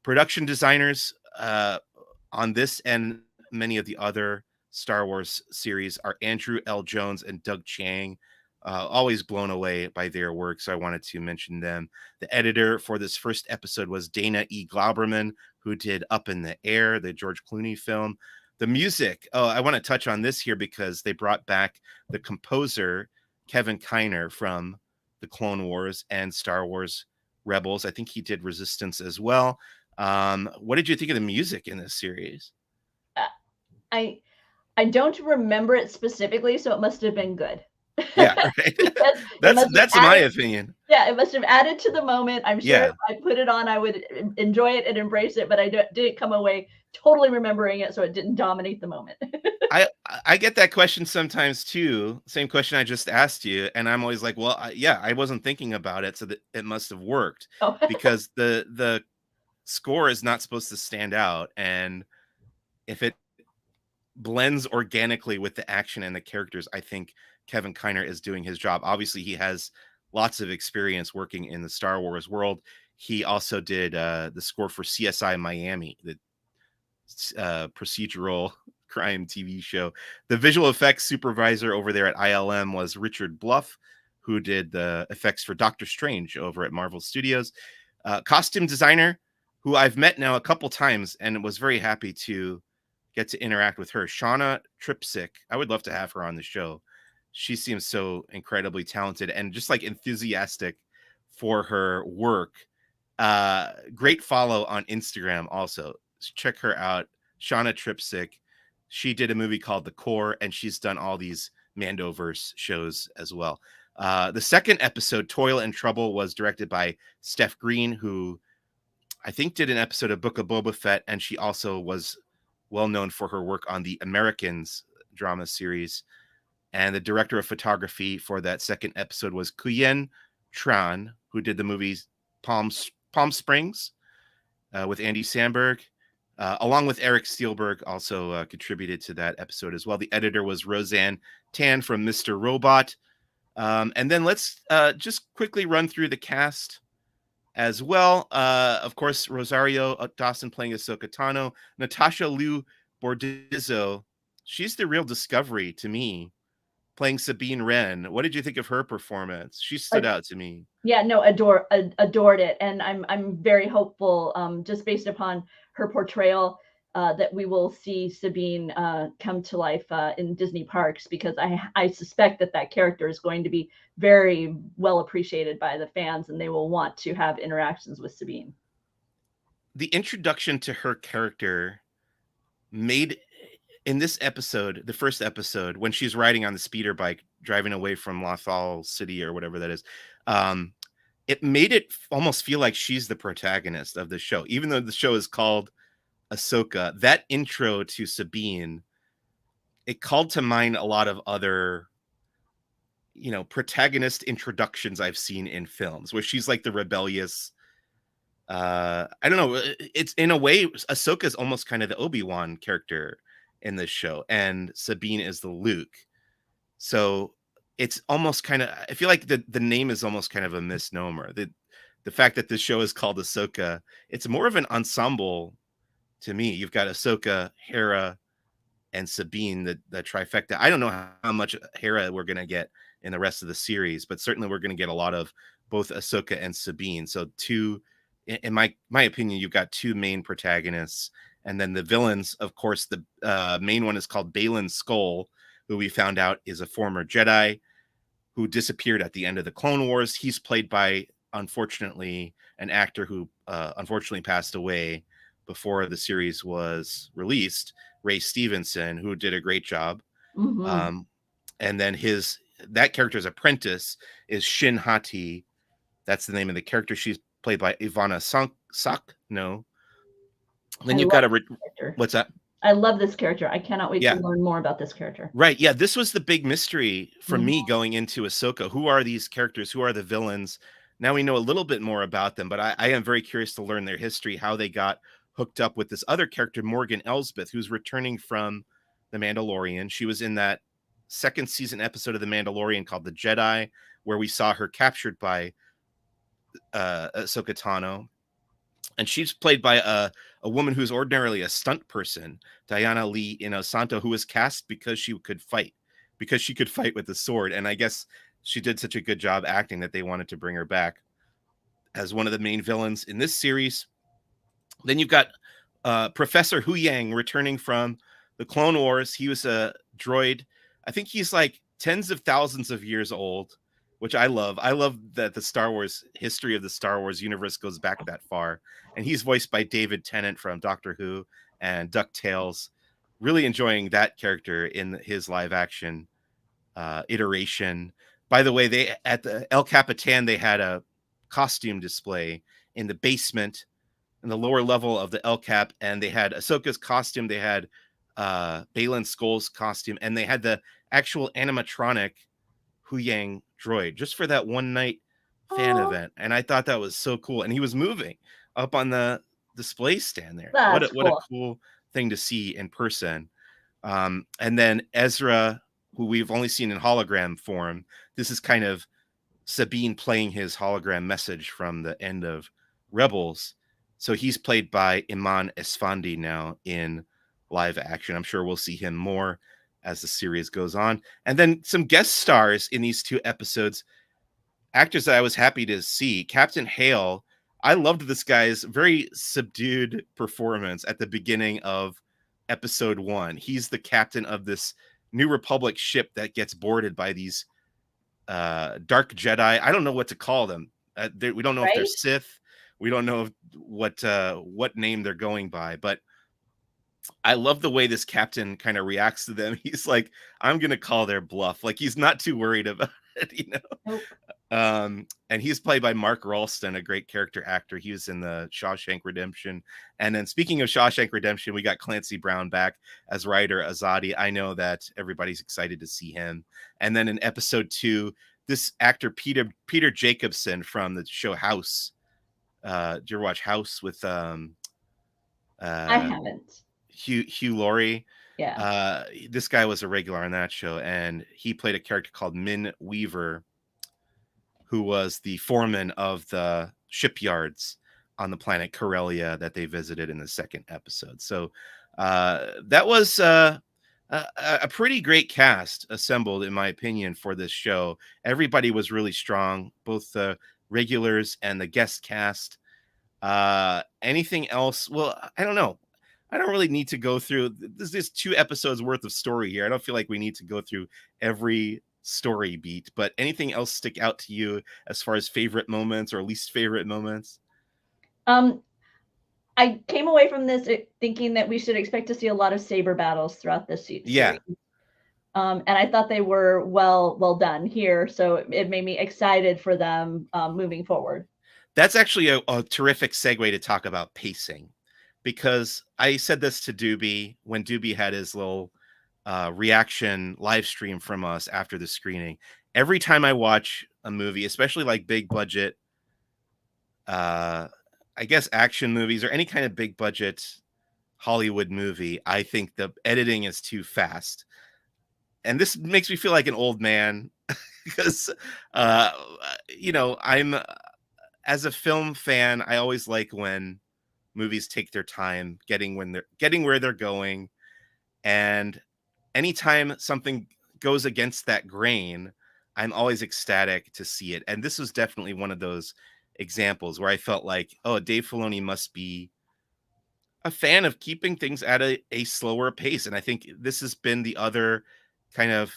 Production designers on this and many of the other Star Wars series are Andrew L. Jones and Doug Chiang. Always blown away by their work, so I wanted to mention them. The editor for this first episode was Dana E. Glauberman, who did Up in the Air, the George Clooney film. The music, I want to touch on this here because they brought back the composer, Kevin Kiner, from the Clone Wars and Star Wars Rebels. I think he did Resistance as well. What did you think of the music in this series? I don't remember it specifically, so it must have been good. Yeah, right. That's my opinion. Yeah, it must have added to the moment. I'm sure Yeah. if I put it on, I would enjoy it and embrace it, but I didn't come away totally remembering it, so it didn't dominate the moment. I get that question sometimes too. Same question I just asked you, and I'm always like, well, I wasn't thinking about it, so that it must have worked Oh. because the score is not supposed to stand out, and if it blends organically with the action and the characters, I think Kevin Kiner is doing his job. Obviously, he has lots of experience working in the Star Wars world. He also did the score for CSI Miami, the procedural crime TV show. The visual effects supervisor over there at ILM was Richard Bluff, who did the effects for Doctor Strange over at Marvel Studios. Costume designer, who I've met now a couple times and was very happy to get to interact with her, Shauna Tripsick. I would love to have her on the show. She seems so incredibly talented and just like enthusiastic for her work. Great follow on Instagram also. Check her out, Shauna Tripsick. She did a movie called The Core, and she's done all these Mandoverse shows as well. The second episode, Toil and Trouble, was directed by Steph Green, who I think did an episode of Book of Boba Fett, and she also was well known for her work on the Americans drama series. And the director of photography for that second episode was Kuyen Tran, who did the movies Palm Springs with Andy Samberg, along with Eric Steelberg, also contributed to that episode as well. The editor was Roseanne Tan from Mr. Robot. And then let's just quickly run through the cast as well. Of course, Rosario Dawson playing Ahsoka Tano. Natasha Liu Bordizzo, she's the real discovery to me, playing Sabine Wren. What did you think of her performance? She stood out to me. Yeah, no, adored it, and I'm very hopeful, just based upon her portrayal, that we will see Sabine come to life in Disney parks, because I suspect that character is going to be very well appreciated by the fans, and they will want to have interactions with Sabine. The introduction to her character made in this episode, the first episode, when she's riding on the speeder bike driving away from Lothal City or whatever that is, it made it almost feel like she's the protagonist of the show, even though the show is called Ahsoka. That intro to Sabine, it called to mind a lot of other, protagonist introductions I've seen in films, where she's like the rebellious. I don't know. It's in a way, Ahsoka is almost kind of the Obi-Wan character in this show, and Sabine is the Luke. So it's almost kind of, I feel like the name is almost kind of a misnomer. The fact that this show is called Ahsoka, it's more of an ensemble to me. You've got Ahsoka, Hera, and Sabine, the trifecta. I don't know how much Hera we're gonna get in the rest of the series, but certainly we're gonna get a lot of both Ahsoka and Sabine. So two, in my opinion, you've got two main protagonists, and then the villains. Of course, the main one is called Balin Skoll, who we found out is a former Jedi who disappeared at the end of the Clone Wars. He's played by, unfortunately, an actor who unfortunately passed away before the series was released, Ray Stevenson, who did a great job. Hmm. Um, and then that character's apprentice is Shin Hati. That's the name of the character. She's played by Ivana Sak. No. I Then you've love got this character. what's that? I love this character. I cannot wait to Yeah. learn more about this character. Right. Yeah. This was the big mystery for Mhm. me going into Ahsoka. Who are these characters? Who are the villains? Now we know a little bit more about them, but I am very curious to learn their history, how they got hooked up with this other character, Morgan Elsbeth, who's returning from The Mandalorian. She was in that second season episode of The Mandalorian called The Jedi, where we saw her captured by Ahsoka Tano. And she's played by a woman who's ordinarily a stunt person, Diana Lee Inosanto, who was cast because she could fight, with the sword. And I guess she did such a good job acting that they wanted to bring her back as one of the main villains in this series. Then you've got Professor Hu Yang returning from the Clone Wars. He was a droid. I think he's like tens of thousands of years old, which I love. I love that the Star Wars history of the Star Wars universe goes back that far. And he's voiced by David Tennant from Doctor Who and DuckTales. Really enjoying that character in his live action iteration. By the way, they at the El Capitan they had a costume display in the basement in the lower level of the El Cap, and they had Ahsoka's costume, they had Balin Skoll's costume, and they had the actual animatronic Hu Yang droid just for that one night fan Oh, event. And I thought that was so cool. And he was moving up on the display stand there. that's What a cool. cool thing to see in person. And then Ezra, who we've only seen in hologram form, this is kind of Sabine playing his hologram message from the end of Rebels. So he's played by Iman Esfandi now in live action. I'm sure we'll see him more as the series goes on. And then some guest stars in these two episodes, actors that I was happy to see. Captain Hale, I loved this guy's very subdued performance at the beginning of episode 1. He's the captain of this New Republic ship that gets boarded by these dark Jedi. I don't know what to call them. We don't know if they're Right? Sith. We don't know what name they're going by, but I love the way this captain kind of reacts to them. He's like, I'm gonna call their bluff. Like he's not too worried about it. Nope. And he's played by Mark Ralston, a great character actor. He was in the Shawshank Redemption. And then speaking of Shawshank Redemption, we got Clancy Brown back as Ryder Azadi. I know that everybody's excited to see him. And then in episode 2, this actor Peter Jacobson from the show House. Did you ever watch House with I uh haven't. Hugh Laurie? Yeah. This guy was a regular on that show, and he played a character called Min Weaver, who was the foreman of the shipyards on the planet Corellia that they visited in the second episode. So that was a pretty great cast assembled, in my opinion, for this show. Everybody was really strong, both the regulars and the guest cast. Anything else? Well, I don't know. I don't really need to go through. There's just 2 episodes worth of story here. I don't feel like we need to go through every story beat, but anything else stick out to you as far as favorite moments or least favorite moments? Um, I came away from this thinking that we should expect to see a lot of saber battles throughout this Yeah, series. And I thought they were well done here, so it made me excited for them moving forward. that's actually a terrific segue to talk about pacing, because I said this to Doobie when Doobie had his little reaction live stream from us after the screening. Every time I watch a movie, especially like big budget, uh, I guess action movies or any kind of big budget Hollywood movie, I think the editing is too fast. And this makes me feel like an old man because, uh, I'm as a film fan, I always like when movies take their time getting where they're going. And anytime something goes against that grain, I'm always ecstatic to see it. And this was definitely one of those examples where I felt like, oh, Dave Filoni must be a fan of keeping things at a slower pace. And I think this has been the other kind of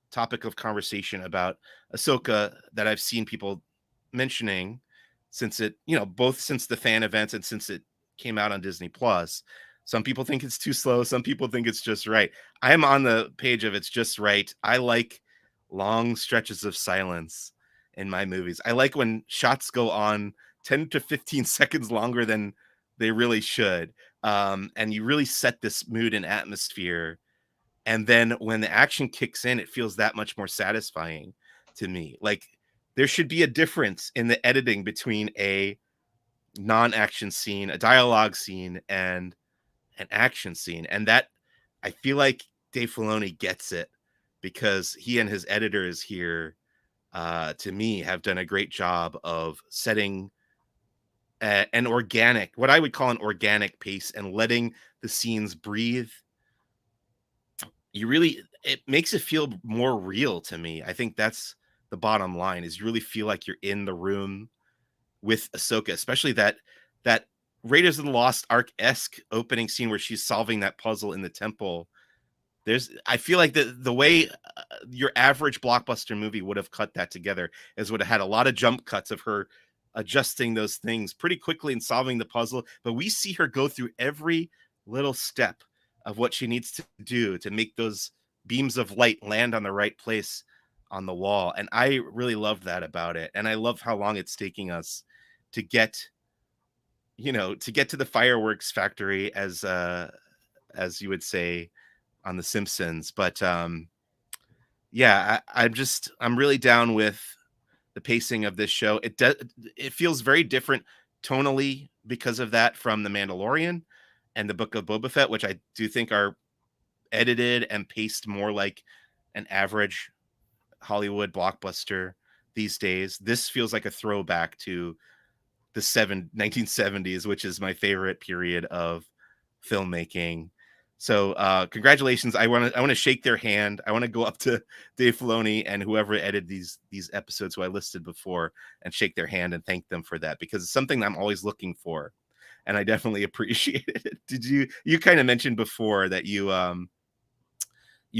topic of conversation about Ahsoka that I've seen people mentioning since it, both since the fan events and since it came out on Disney Plus. Some people think it's too slow. Some people think it's just right. I'm on the page of it's just right. I like long stretches of silence in my movies. I like when shots go on 10 to 15 seconds longer than they really should. And you really set this mood and atmosphere. And then when the action kicks in, it feels that much more satisfying to me. Like there should be a difference in the editing between a non-action scene, a dialogue scene, and an action scene. And that I feel like Dave Filoni gets it because he and his editors here, to me, have done a great job of setting an organic, what I would call an organic pace and letting the scenes breathe. It makes it feel more real to me. I think that's the bottom line is you really feel like you're in the room with Ahsoka, especially that Raiders of the Lost Ark-esque opening scene where she's solving that puzzle in the temple. I feel like the way your average blockbuster movie would have cut that together is would have had a lot of jump cuts of her adjusting those things pretty quickly and solving the puzzle. But we see her go through every little step of what she needs to do to make those beams of light land on the right place on the wall. And I really love that about it. And I love how long it's taking us to get, to get to the fireworks factory, as you would say on The Simpsons. But yeah, I'm really down with the pacing of this show. It feels very different tonally because of that from The Mandalorian and the Book of Boba Fett, which I do think are edited and paced more like an average Hollywood blockbuster these days. This feels like a throwback to the 1970s, which is my favorite period of filmmaking. So congratulations. I want to shake their hand. I want to go up to Dave Filoni and whoever edited these episodes who I listed before and shake their hand and thank them for that, because it's something I'm always looking for. And I definitely appreciate it. You kind of mentioned before that you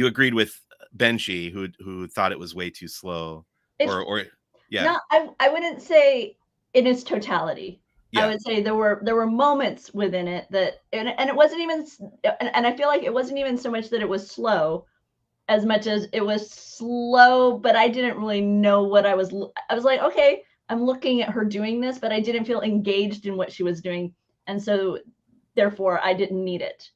agreed with Benji who thought it was way too slow, It's or yeah. not, I wouldn't say in its totality. I Yeah. would say there were moments within it that, and it wasn't even, and I feel like it wasn't even so much that it was slow as much as it was slow, but I didn't really know what I was like, okay, I'm looking at her doing this, but I didn't feel engaged in what she was doing. And so therefore I didn't need it.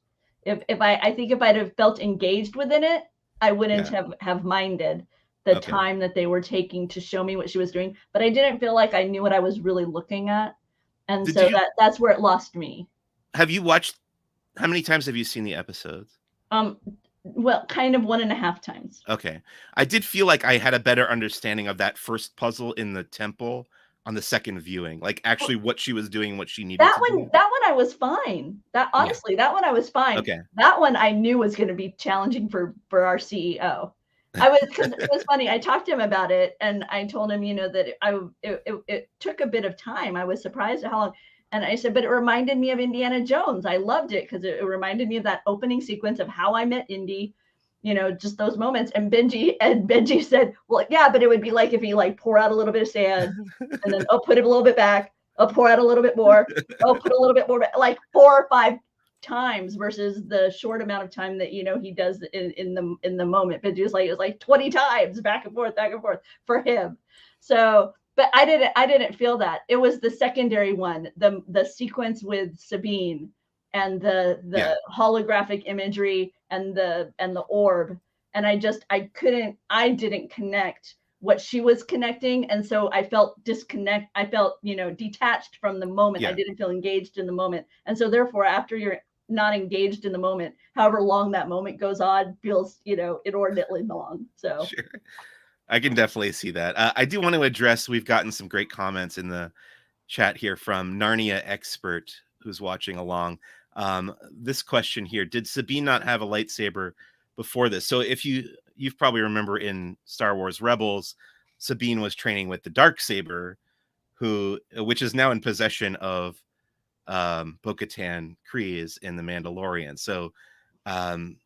I think if I'd have felt engaged within it, I wouldn't have minded the time that they were taking to show me what she was doing, but I didn't feel like I knew what I was really looking at. And so that's where it lost me. Have you watched, how many times have you seen the episodes? Well, kind of 1.5 times. Okay. I did feel like I had a better understanding of that first puzzle in the temple on the second viewing, like actually what she was doing, what she needed to do. That one I was fine. That one I was fine. Okay. That one I knew was going to be challenging for our CEO. Because it was funny. I talked to him about it and I told him, that it took a bit of time. I was surprised at how long. And I said, but it reminded me of Indiana Jones. I loved it because it reminded me of that opening sequence of how I met Indy, just those moments. And Benji said, well, yeah, but it would be like if he pour out a little bit of sand and then put it a little bit back, pour out a little bit more, put a little bit more, like 4 or 5 times versus the short amount of time that he does in the moment. But just it was like 20 times back and forth for him. So, but I didn't feel that. It was the secondary one, the sequence with Sabine and the holographic imagery and the orb, and I didn't connect what she was connecting, and so I felt detached from the moment. I didn't feel engaged in the moment, and so therefore after you're not engaged in the moment, however long that moment goes on feels inordinately long. So sure, I can definitely see that. I do want to address, we've gotten some great comments in the chat here from Narnia Expert who's watching along. This question here: did Sabine not have a lightsaber before this? So if you've probably remember in Star Wars Rebels, Sabine was training with the dark saber, which is now in possession of Bo-Katan Kryze in the Mandalorian. So um,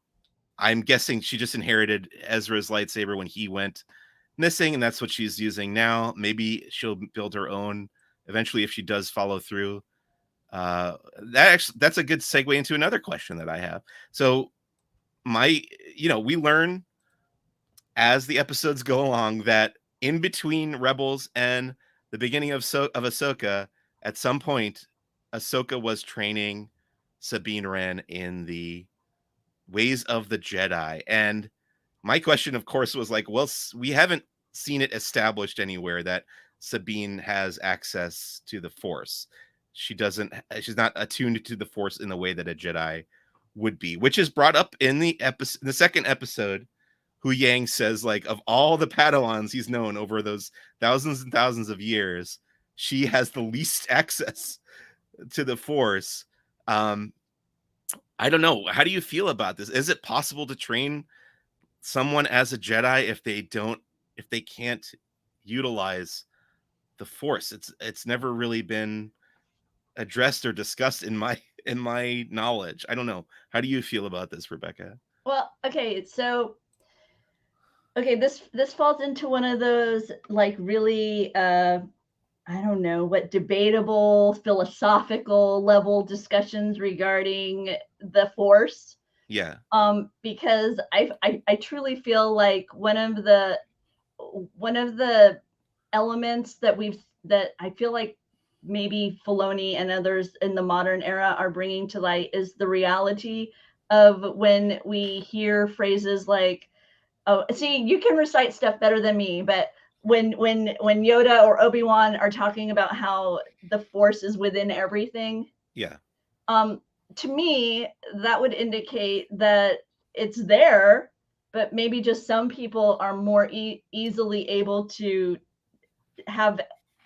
I'm guessing she just inherited Ezra's lightsaber when he went missing, and that's what she's using now. Maybe she'll build her own eventually if she does follow through. That's a good segue into another question that I have. So my, we learn as the episodes go along that in between Rebels and the beginning of Ahsoka, at some point, Ahsoka was training Sabine Wren in the ways of the Jedi. And my question, of course, was like, well, we haven't seen it established anywhere that Sabine has access to the Force. She's not attuned to the Force in the way that a Jedi would be, which is brought up in the second episode. Hu Yang says, like, of all the Padawans he's known over those thousands and thousands of years, she has the least access to the Force. I don't know. How do you feel about this? Is it possible to train someone as a Jedi if they can't utilize the Force? It's never really been addressed or discussed in my knowledge. I don't know. How do you feel about this, Rebekah? Well, okay, so this falls into one of those like really I don't know what debatable philosophical level discussions regarding the Force. Yeah. Because I truly feel like one of the elements that I feel like maybe Filoni and others in the modern era are bringing to light is the reality of when we hear phrases like, oh, see, you can recite stuff better than me, but when Yoda or Obi-Wan are talking about how the Force is within everything, Yeah. um, to me, that would indicate that it's there, but maybe just some people are more easily able to have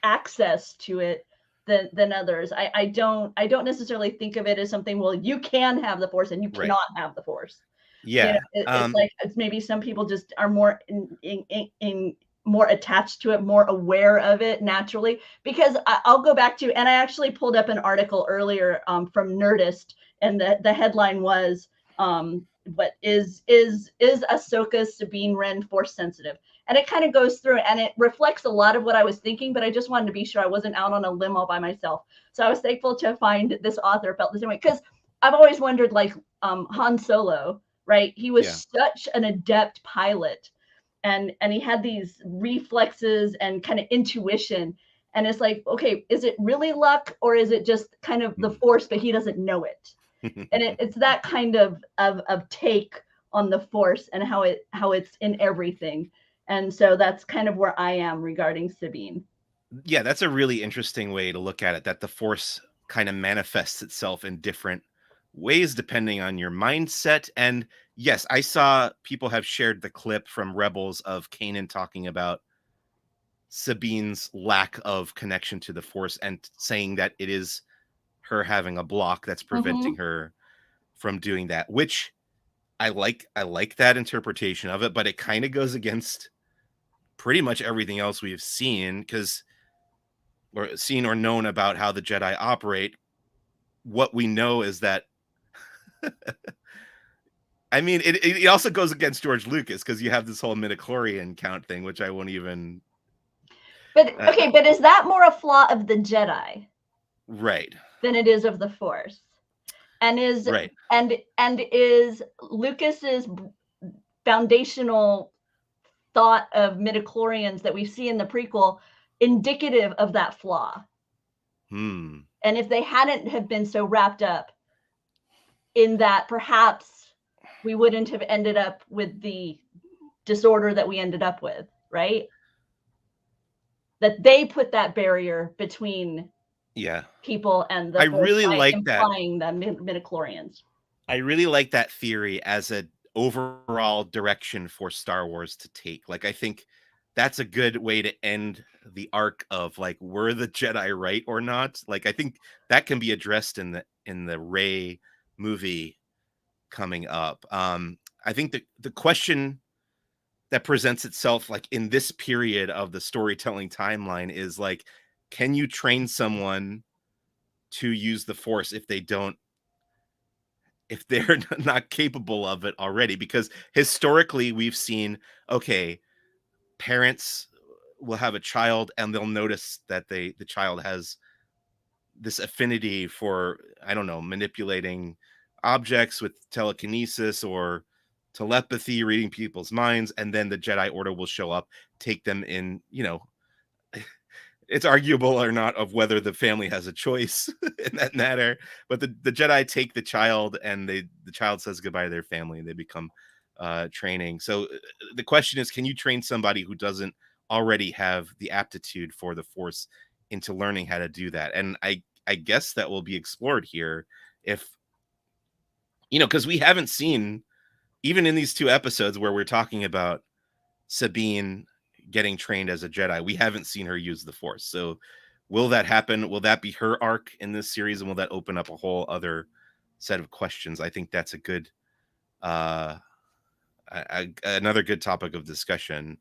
access to it than others. I don't necessarily think of it as something. Well, you can have the Force and you Right. cannot have the Force. Yeah. It's like it's maybe some people just are more in more attached to it, more aware of it naturally. Because I'll go back to, and I actually pulled up an article earlier from Nerdist, and the headline was, "What is Ahsoka Sabine Wren Force sensitive?" And it kind of goes through, and it reflects a lot of what I was thinking. But I just wanted to be sure I wasn't out on a limb all by myself. So I was thankful to find this author felt the same way, because I've always wondered, like Han Solo, right? He Yeah. was such an adept pilot, and he had these reflexes and kind of intuition. And it's like, okay, is it really luck, or is it just kind of the Force, but he doesn't know it? And it's that kind of take on the Force and how it's in everything. And so that's kind of where I am regarding Sabine. Yeah, that's a really interesting way to look at it, that the Force kind of manifests itself in different ways depending on your mindset. And yes, I saw people have shared the clip from Rebels of Kanan talking about Sabine's lack of connection to the Force and saying that it is her having a block that's preventing Mm-hmm. her from doing that, which I like that interpretation of it, but it kind of goes against pretty much everything else we've seen, because or seen or known about how the Jedi operate. What we know is that I mean, it also goes against George Lucas, because you have this whole midichlorian count thing, which I won't even. But Uh, okay, but is that more a flaw of the Jedi right, than it is of the Force? And right. is Lucas's foundational thought of midichlorians that we see in the prequel indicative of that flaw? Hmm. And if they hadn't have been so wrapped up in that, perhaps we wouldn't have ended up with the disorder that we ended up with, right? That they put that barrier between Yeah, people and the I Force really by like that. implying the midichlorians. I really like that theory as a overall direction for Star Wars to take. Like, I think that's a good way to end the arc of, like, were the Jedi right or not? Like, I think that can be addressed in the Rey movie coming up. I think the question that presents itself like in this period of the storytelling timeline is like, can you train someone to use the force if they're not capable of it already? Because historically we've seen, okay, parents will have a child and they'll notice that the child has this affinity for, I don't know, manipulating objects with telekinesis or telepathy, reading people's minds, and then the Jedi Order will show up, take them in, it's arguable or not of whether the family has a choice in that matter, but the Jedi take the child and the child says goodbye to their family and they become training. So the question is, can you train somebody who doesn't already have the aptitude for the force into learning how to do that? And I guess that will be explored here if, because we haven't seen, even in these 2 episodes where we're talking about Sabine getting trained as a Jedi, we haven't seen her use the Force. So will that happen? Will that be her arc in this series? And will that open up a whole other set of questions? I think that's a good, another good topic of discussion.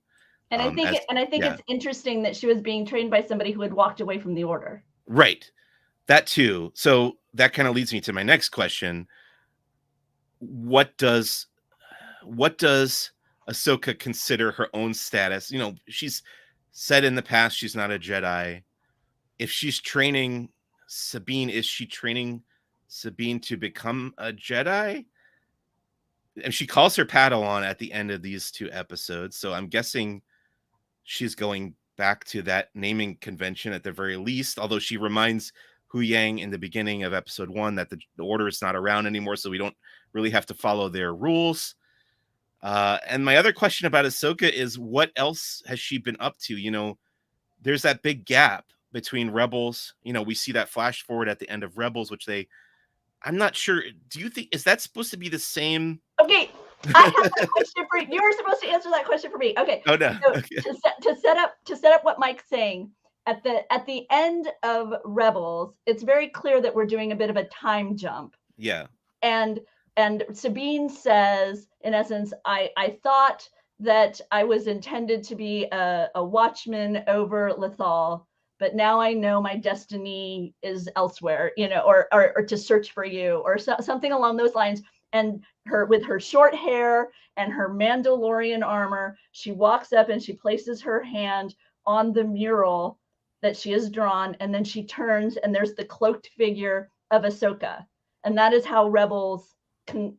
And I think Yeah, it's interesting that she was being trained by somebody who had walked away from the Order. right. That too. So that kind of leads me to my next question. What does Ahsoka consider her own status? She's said in the past she's not a Jedi. If she's training Sabine, is she training Sabine to become a Jedi? And she calls her Padawan at the end of these 2 episodes. So I'm guessing she's going back to that naming convention at the very least, although she reminds Hu Yang in the beginning of episode 1 that the Order is not around anymore, so we don't really have to follow their rules. And my other question about Ahsoka is, what else has she been up to? There's that big gap between Rebels. We see that flash forward at the end of Rebels, which I'm not sure. Do you think, is that supposed to be the same? Okay, I have that question for you. You were supposed to answer that question for me. Okay. Oh no. So Okay. to set up what Mike's saying, at the end of Rebels, it's very clear that we're doing a bit of a time jump. Yeah. And Sabine says, in essence, I thought that I was intended to be a watchman over Lethal, but now I know my destiny is elsewhere, or to search for you, or something along those lines. And with her short hair and her Mandalorian armor, she walks up and she places her hand on the mural that she has drawn, and then she turns and there's the cloaked figure of Ahsoka. And that is how Rebels,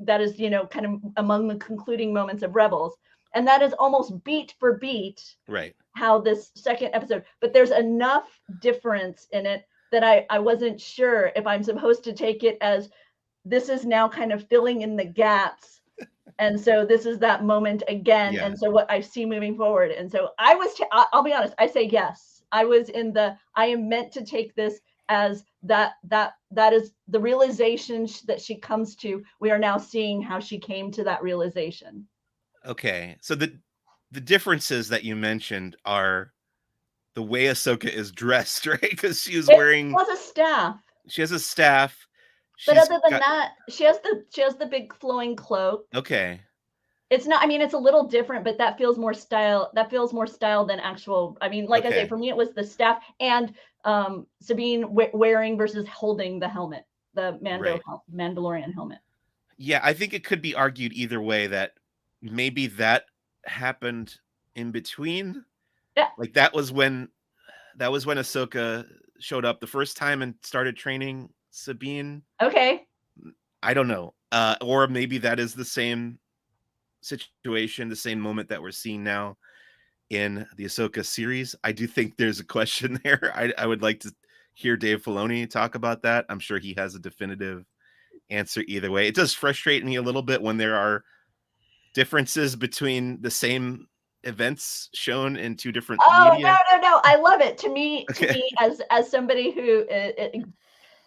that is, kind of among the concluding moments of Rebels. And that is almost beat for beat, right, how this second episode, but there's enough difference in it that I wasn't sure if I'm supposed to take it as this is now kind of filling in the gaps. And so this is that moment again. Yeah. And so what I see moving forward. And so I'll be honest, I say yes. I was I am meant to take this as that is the realization that she comes to. We are now seeing how she came to that realization. Okay. So the differences that you mentioned are the way Ahsoka is dressed, right? Because she was wearing, has a staff. She has a staff. But other than that, she has the big flowing cloak. Okay. It's not, I mean, it's a little different, but that feels more style. That feels more style than actual. I mean, like I say, for me, it was the staff and Sabine wearing versus holding the helmet, the Mandalorian helmet. Yeah, I think it could be argued either way that maybe that happened in between. Yeah. Like that was when Ahsoka showed up the first time and started training Sabine. Okay. I don't know. Or maybe that is the same situation, the same moment that we're seeing now in the Ahsoka series. I do think there's a question there. I would like to hear Dave Filoni talk about that. I'm sure he has a definitive answer either way. It does frustrate me a little bit when there are differences between the same events shown in 2 different media. No. I love it. To me, as somebody who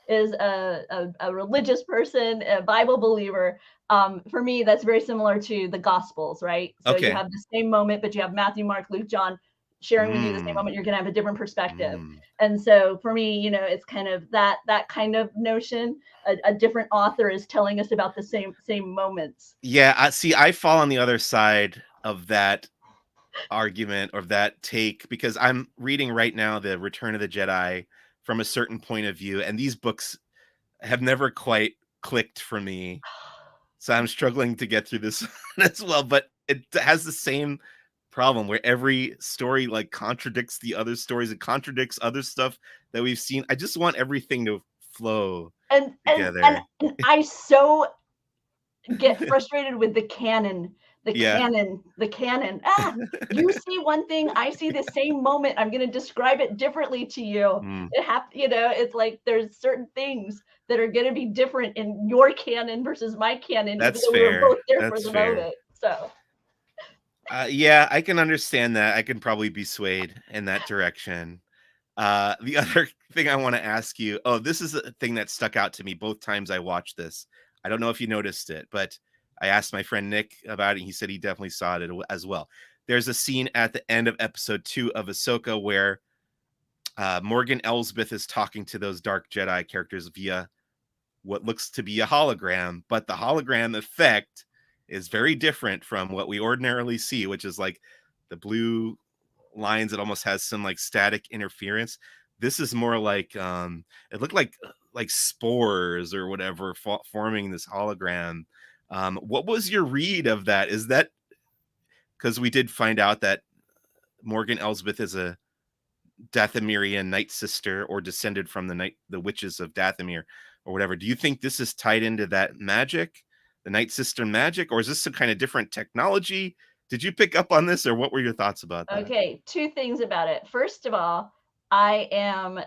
is a religious person, a Bible believer, for me, that's very similar to the Gospels, right? So you have the same moment, but you have Matthew, Mark, Luke, John sharing with you the same Mm, moment, you're gonna have a different perspective. mm. And so for me, it's kind of that kind of notion. A different author is telling us about the same moments. Yeah, I see, I fall on the other side of that argument or that take because I'm reading right now The Return of the Jedi from a certain point of view, and these books have never quite clicked for me. So I'm struggling to get through this as well, but it has the same problem where every story like contradicts the other stories. It contradicts other stuff that we've seen. I just want everything to flow And and and, together. and I so get frustrated with the canon, Yeah. the canon. Ah, you see one thing, I see the same moment. I'm going to describe it differently to you. Mm, It's like there's certain things that are going to be different in your canon versus my canon, even that's though we were fair. both there for That's the fair. moment. So, Yeah, I can understand that. I can probably be swayed in that direction. The other thing I want to ask you, oh, this is a thing that stuck out to me both times I watched this. I don't know if you noticed it, but I asked my friend Nick about it. And he said he definitely saw it as well. There's a scene at the end of episode 2 of Ahsoka where Morgan Elsbeth is talking to those Dark Jedi characters via what looks to be a hologram, but the hologram effect is very different from what we ordinarily see, which is like the blue lines. It almost has some like static interference. This is more like it looked like spores or whatever forming this hologram. What was your read of that? Is that because we did find out that Morgan Elsbeth is a Dathomirian night sister or descended from the witches of Dathomir or whatever. Do you think this is tied into that magic, the night sister magic, or is this some kind of different technology? Did you pick up on this, or what were your thoughts about that? okay, two things about it. First of all, I am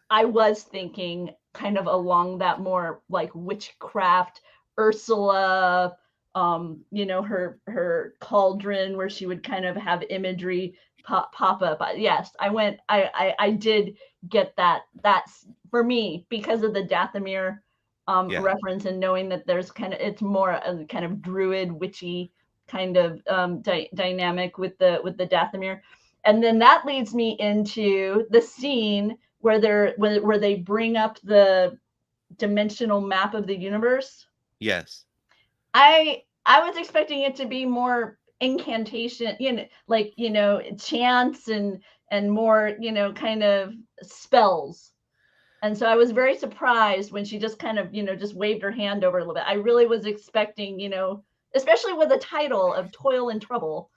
I was thinking kind of along that more like witchcraft, Ursula, her cauldron where she would kind of have imagery pop up. Yes, I did get that. That's for me because of the Dathomir Yeah. reference and knowing that there's it's more a kind of druid witchy kind of dynamic with the Dathomir. And then that leads me into the scene where they bring up the dimensional map of the universe. Yes. I was expecting it to be more incantation, like chants and more kind of spells. And so I was very surprised when she just kind of just waved her hand over a little bit. I really was expecting especially with the title of Toil and Trouble.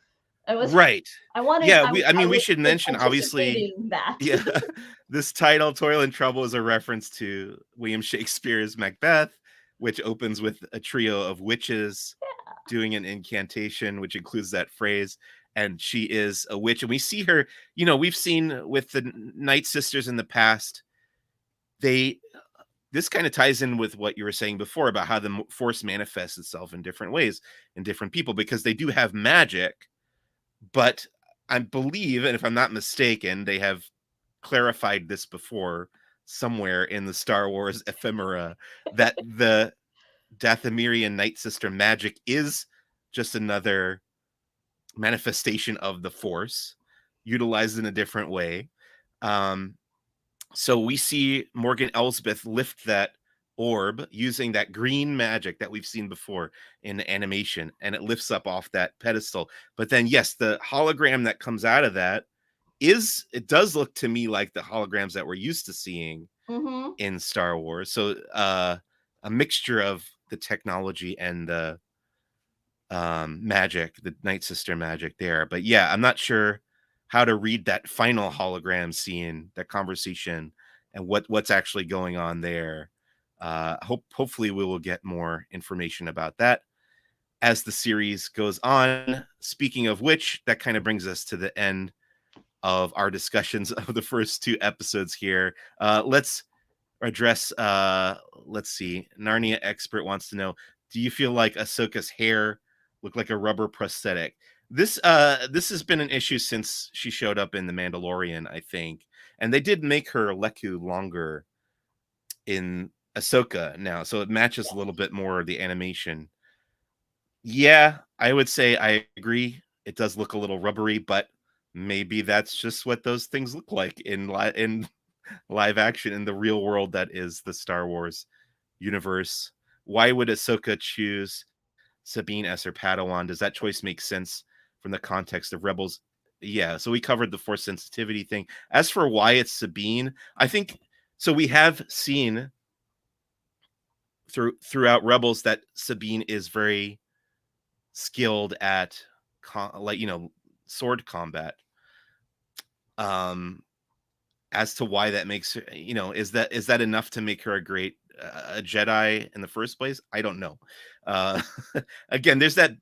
I was Right. Yeah, I I mean, we was should mention, obviously, anticipating that. yeah, this title, Toil and Trouble, is a reference to William Shakespeare's Macbeth, which opens with a trio of witches doing an incantation, which includes that phrase. And she is a witch. And we see her, we've seen with the Night Sisters in the past, they this kind of ties in with what you were saying before about how the force manifests itself in different ways in different people because they do have magic, but I believe, and if I'm not mistaken, they have clarified this before somewhere in the Star Wars ephemera that the Dathomirian Night Sister magic is just another manifestation of the Force, utilized in a different way. Um, so we see Morgan Elsbeth lift that orb using that green magic that we've seen before in the animation, and it lifts up off that pedestal. But then, yes, the hologram that comes out of that it does look to me like the holograms that we're used to seeing Mm-hmm. in Star Wars. So a mixture of the technology and the magic, the Night Sister magic there. But yeah, I'm not sure how to read that final hologram scene, that conversation, and what's actually going on there. Hopefully we will get more information about that as the series goes on. Speaking of which, that kind of brings us to the end of our discussions of the first 2 episodes here. Let's address let's see. Narnia expert wants to know, do you feel like Ahsoka's hair looked like a rubber prosthetic? This has been an issue since she showed up in The Mandalorian, I think. And they did make her Leku longer in Ahsoka now, so it matches a little bit more the animation. Yeah, I would say I agree. It does look a little rubbery, but maybe that's just what those things look like in live action in the real world that is the Star Wars universe. Why would Ahsoka choose Sabine as her Padawan? Does that choice make sense from the context of Rebels? Yeah, so we covered the force sensitivity thing. As for why it's Sabine, I think so. We have seen throughout Rebels that Sabine is very skilled at like sword combat. Um, as to why that makes her, is that enough to make her a great a Jedi in the first place? I don't know. Uh, again, there's that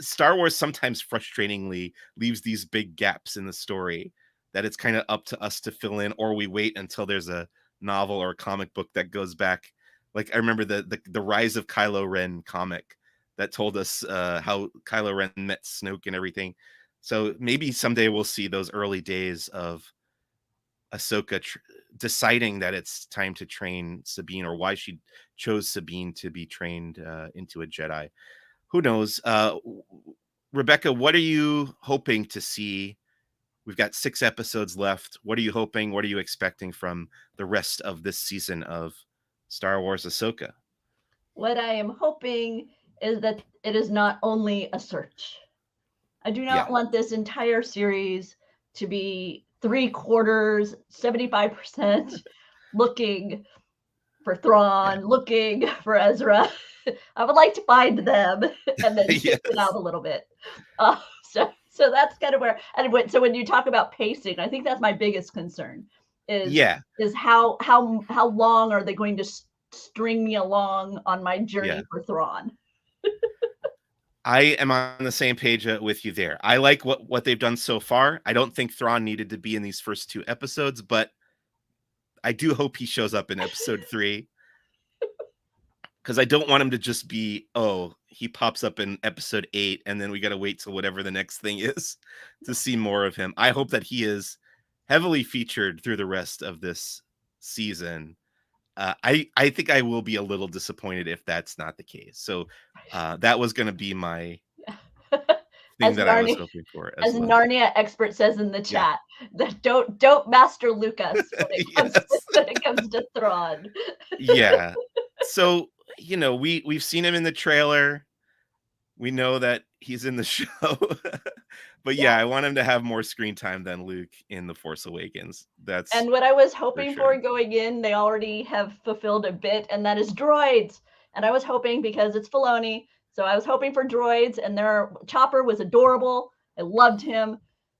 Star Wars sometimes frustratingly leaves these big gaps in the story that it's kind of up to us to fill in, or we wait until there's a novel or a comic book that goes back. Like I remember the Rise of Kylo Ren comic that told us how Kylo Ren met Snoke and everything. So maybe someday we'll see those early days of Ahsoka deciding that it's time to train Sabine, or why she chose Sabine to be trained into a Jedi. Who knows? Rebecca, what are you hoping to see? We've got 6 episodes left. What are you hoping? What are you expecting from the rest of this season of Star Wars Ahsoka? What I am hoping is that it is not only a search. I do Yeah. not want this entire series to be 3/4, 75% looking for Yeah. Thrawn, looking for Ezra. I would like to find them and then shift it Yes. out a little bit. So that's kind of where, so when you talk about pacing, I think that's my biggest concern is Yeah. how long are they going to string me along on my Yeah. journey for Thrawn? I am on the same page with you there. I like what they've done so far. I don't think Thrawn needed to be in these first 2 episodes, but I do hope he shows up in episode 3 because I don't want him to just be, oh, he pops up in episode 8 and then we got to wait till whatever the next thing is to see more of him. I hope that he is heavily featured through the rest of this season. I think I will be a little disappointed if that's not the case. So that was going to be my thing as that I was Narnia hoping for as as well. Narnia expert says in the Yeah. chat, that don't master Lucas when it comes to, Yes. when it comes to Thrawn. Yeah. So, we've seen him in the trailer. We know that he's in the show. But Yeah. yeah, I want him to have more screen time than Luke in The Force Awakens. That's And what I was for hoping for sure. going in, they already have fulfilled a bit, and that is droids. And I was hoping, because it's Filoni, so I was hoping for droids, and their Chopper was adorable. I loved him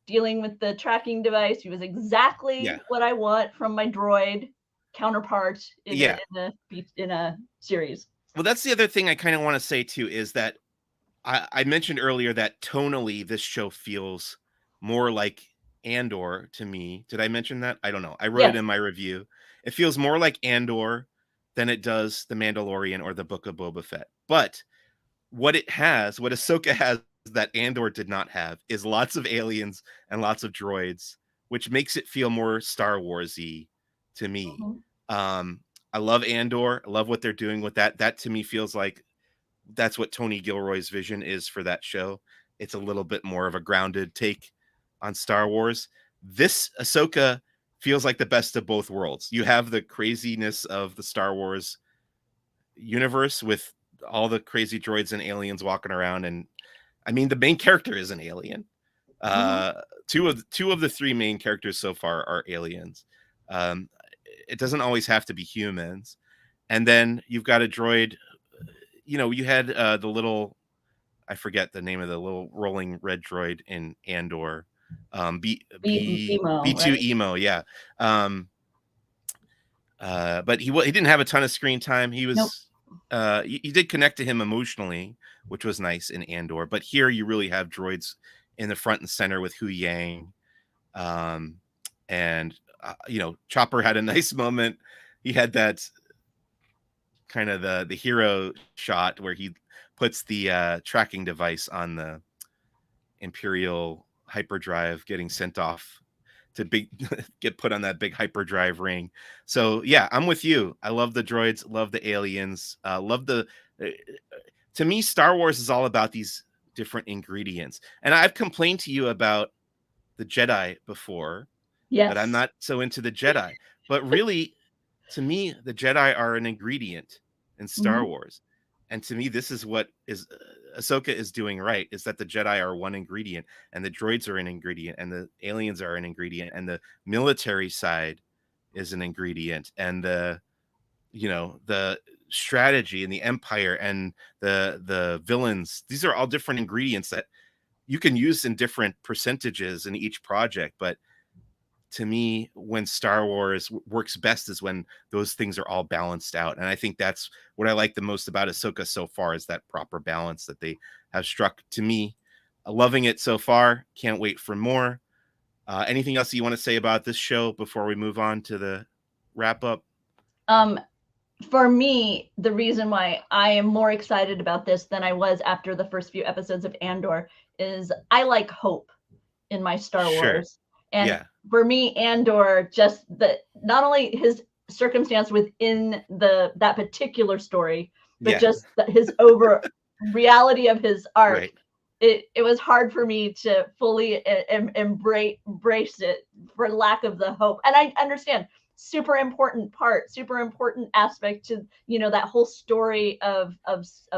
dealing with the tracking device. He was Yeah. exactly what I want from my droid counterpart in a Yeah. in a series. Well, that's the other thing I kind of want to say too is that I mentioned earlier that tonally this show feels more like Andor to me. Did I mention that? I don't know. I wrote it Yes. in my review. It feels more like Andor than it does The Mandalorian or the Book of Boba Fett. But what Ahsoka has that Andor did not have is lots of aliens and lots of droids, which makes it feel more Star Warsy to me. Mhm. Um, I love Andor. I love what they're doing with that. That to me feels like that's what Tony Gilroy's vision is for that show. It's a little bit more of a grounded take on Star Wars. This Ahsoka feels like the best of both worlds. You have the craziness of the Star Wars universe with all the crazy droids and aliens walking around, and I mean the main character is an alien. Mhm. Uh, two of the 3 main characters so far are aliens. Um, it doesn't always have to be humans. And then you've got a droid. You had the little, I forget the name of the little rolling red droid in Andor. Emo, B2 right? emo, yeah. Um, but he didn't have a ton of screen time. He Nope. was you did connect to him emotionally, which was nice in Andor. But here you really have droids in the front and center with Hu Yang, um, and Chopper had a nice moment. He had that kind of the hero shot where he puts the tracking device on the Imperial hyperdrive, getting sent off to big get put on that big hyperdrive ring. So yeah, I'm with you. I love the droids, love the aliens, love the. Uh, to me, Star Wars is all about these different ingredients, and I've complained to you about the Jedi before, that I'm Yes. not so into the Jedi. But really, to me, the Jedi are an ingredient in Star Mhm. Wars. And to me, this is what is Ahsoka is doing right, is that the Jedi are one ingredient, and the droids are an ingredient, and the aliens are an ingredient, and the military side is an ingredient, and the strategy and the empire and the villains, these are all different ingredients that you can use in different percentages in each project. But to me, when Star Wars works best is when those things are all balanced out. And I think that's what I like the most about Ahsoka so far, is that proper balance that they have struck. To me, loving it so far. Can't wait for more. Anything else you want to say about this show before we move on to the wrap up? Um, for me, the reason why I am more excited about this than I was after the first few episodes of Andor is I like hope in my Star Sure. Wars. And Yeah. for me, Andor, just the not only his circumstance within that particular story, but Yeah. just his over reality of his arc. Right. It was hard for me to fully embrace it for lack of the hope. And I understand, super important part, super important aspect to that whole story of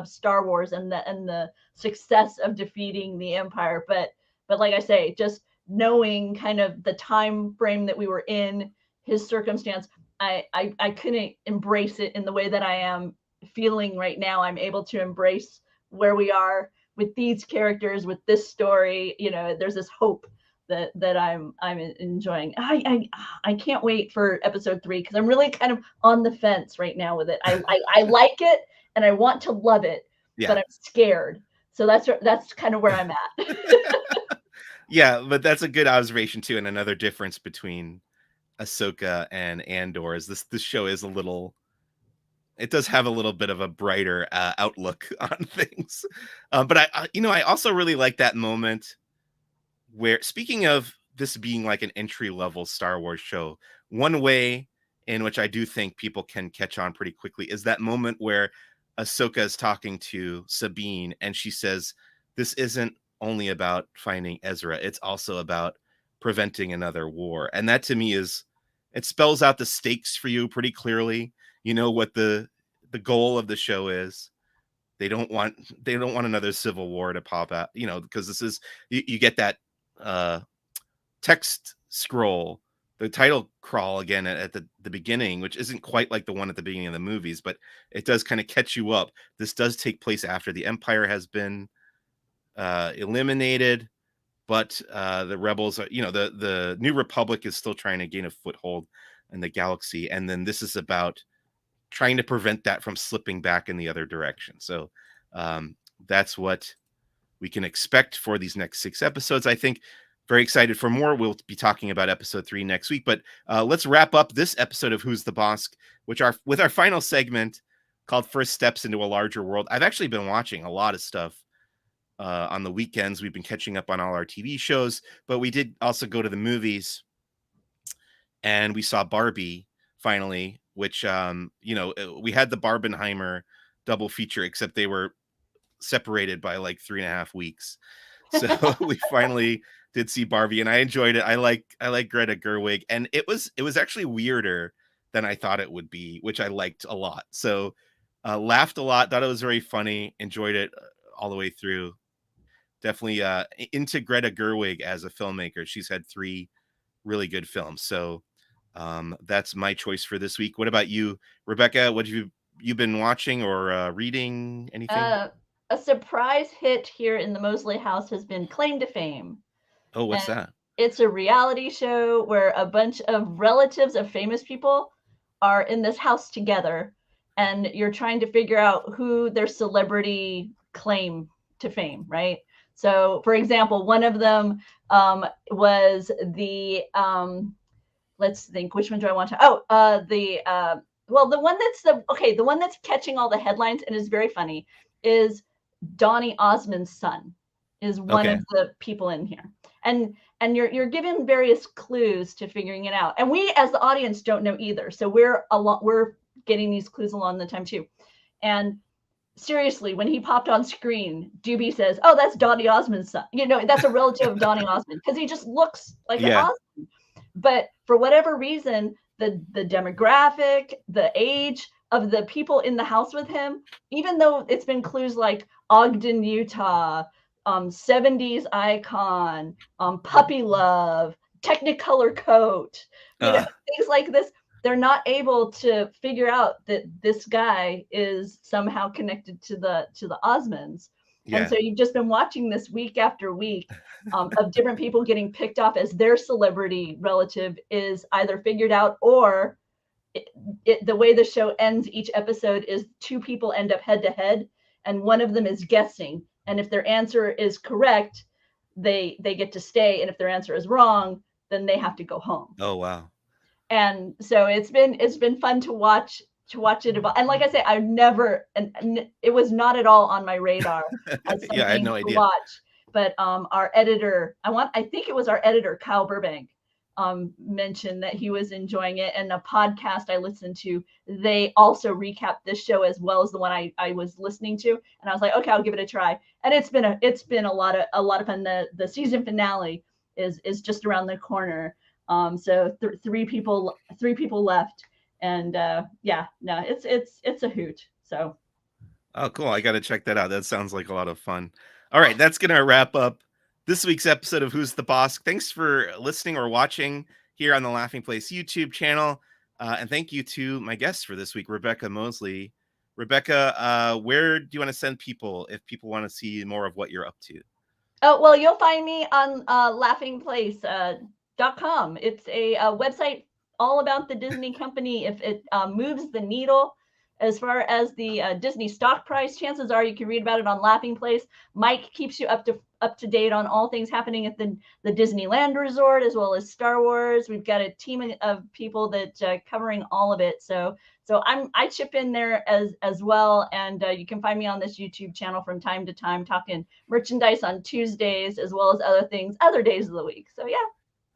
Star Wars and the success of defeating the Empire. But like I say, just knowing kind of the time frame that we were in, his circumstance, I couldn't embrace it in the way that I am feeling right now. I'm able to embrace where we are with these characters, with this story. There's this hope that I'm enjoying. I can't wait for episode 3 because I'm really kind of on the fence right now with it. I like it and I want to love it, but Yeah. I'm scared. So that's kind of where I'm at. Yeah, but that's a good observation too. And another difference between Ahsoka and Andor is this show is a little, it does have a little bit of a brighter outlook on things. But I also really like that moment where, speaking of this being like an entry level Star Wars show, one way in which I do think people can catch on pretty quickly is that moment where Ahsoka is talking to Sabine and she says, "This isn't only about finding Ezra; it's also about preventing another war." And that to me is, it spells out the stakes for you pretty clearly. You know what the goal of the show is. They don't want another civil war to pop out, because this is, you get that uh text scroll, the title crawl again at the beginning, which isn't quite like the one at the beginning of the movies, but it does kind of catch you up. This does take place after the Empire has been eliminated, but the rebels are, the New Republic is still trying to gain a foothold in the galaxy, and then this is about trying to prevent that from slipping back in the other direction. So um, that's what we can expect for these next 6 episodes. I think very excited for more. We'll be talking about episode 3 next week, but let's wrap up this episode of Who's the Bossk, with our final segment called First Steps into a Larger World. I've actually been watching a lot of stuff on the weekends. We've been catching up on all our TV shows, but we did also go to the movies, and we saw Barbie finally, which we had the Barbenheimer double feature, except they were separated by like 3.5 weeks. So we finally did see Barbie, and I enjoyed it. I like Greta Gerwig, and it was actually weirder than I thought it would be, which I liked a lot. So laughed a lot, thought it was very funny, enjoyed it all the way through. Definitely into Greta Gerwig as a filmmaker. She's had 3 really good films. So that's my choice for this week. What about you, Rebecca? What have you been watching or reading? Anything? uh, a surprise hit here in the Moseley house has been Claim to Fame. Oh, And what's that? it's a reality show where a bunch of relatives of famous people are in this house together, and you're trying to figure out who their celebrity claim to fame, right? So, for example, one of them was the let's think, which one do I want to? Oh, the one that's the one that's catching all the headlines and is very funny is Donny Osmond's son is one Okay. of the people in here. And you're given various clues to figuring it out. And we as the audience don't know either. So we're getting these clues along the time too. And seriously, when he popped on screen, Doobie says, "Oh, that's Donny Osmond's son. You know, that's a relative of Donny Osmond," because he just looks like Yeah. Osmond. But for whatever reason, the demographic, the age of the people in the house with him, even though it's been clues like Ogden, Utah, 70s icon, puppy love, Technicolor coat, you know, Uh, things like this, they're not able to figure out that this guy is somehow connected to the Osmonds. And yeah. so you've just been watching this week after week, of different people getting picked off as their celebrity relative is either figured out, or the way the show ends each episode is two people end up head to head, and one of them is guessing. And if their answer is correct, they get to stay. And if their answer is wrong, then they have to go home. Oh, wow. And so it's been fun to watch it evolve. And like I say, I never, and it was not at all on my radar as Yeah, I had something no to idea. watch. But our editor, I think it was our editor, Kyle Burbank, mentioned that he was enjoying it. And a podcast I listened to, they also recapped this show as well as the one I was listening to. And I was like, okay, I'll give it a try. And it's been a lot of fun. The season finale is just around the corner. So three people left, and yeah, no, it's a hoot. So Oh, cool. I got to check that out. That sounds like a lot of fun. All right, that's going to wrap up this week's episode of Who's the Boss. Thanks for listening or watching here on the Laughing Place YouTube channel. And thank you to my guests for this week, Rebekah Moseley. Rebekah, where do you want to send people if people want to see more of what you're up to? oh, well, you'll find me on laughingplace.com. It's a website all about the Disney company. If it moves the needle as far as the Disney stock price, chances are you can read about it on Laughing Place. Mike keeps you up to date on all things happening at the Disneyland Resort, as well as Star Wars. We've got a team of people that covering all of it. So I chip in there as well, and you can find me on this YouTube channel from time to time talking merchandise on Tuesdays, as well as other things other days of the week. So yeah,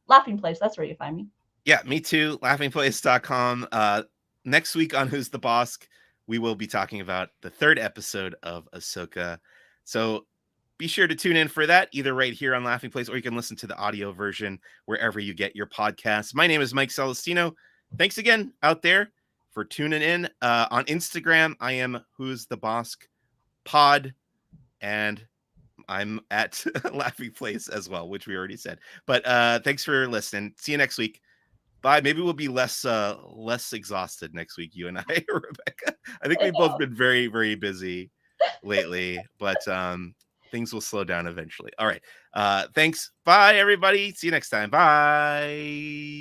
Laughing Place, that's where you find me. Yeah, me too. Laughingplace.com. Next week on Who's the Boss, we will be talking about the third episode of Ahsoka. So be sure to tune in for that, either right here on Laughing Place, or you can listen to the audio version wherever you get your podcasts. My name is Mike Celestino. Thanks again out there for tuning in. On Instagram, I am Who's the Boss Pod, and I'm at Laughing Place as well, which we already said. But thanks for listening. See you next week. Bye. Maybe we'll be less exhausted next week, you and I, Rebekah. I think we've both been very, very busy lately, but things will slow down eventually. All right. Thanks. Bye, everybody. See you next time. Bye.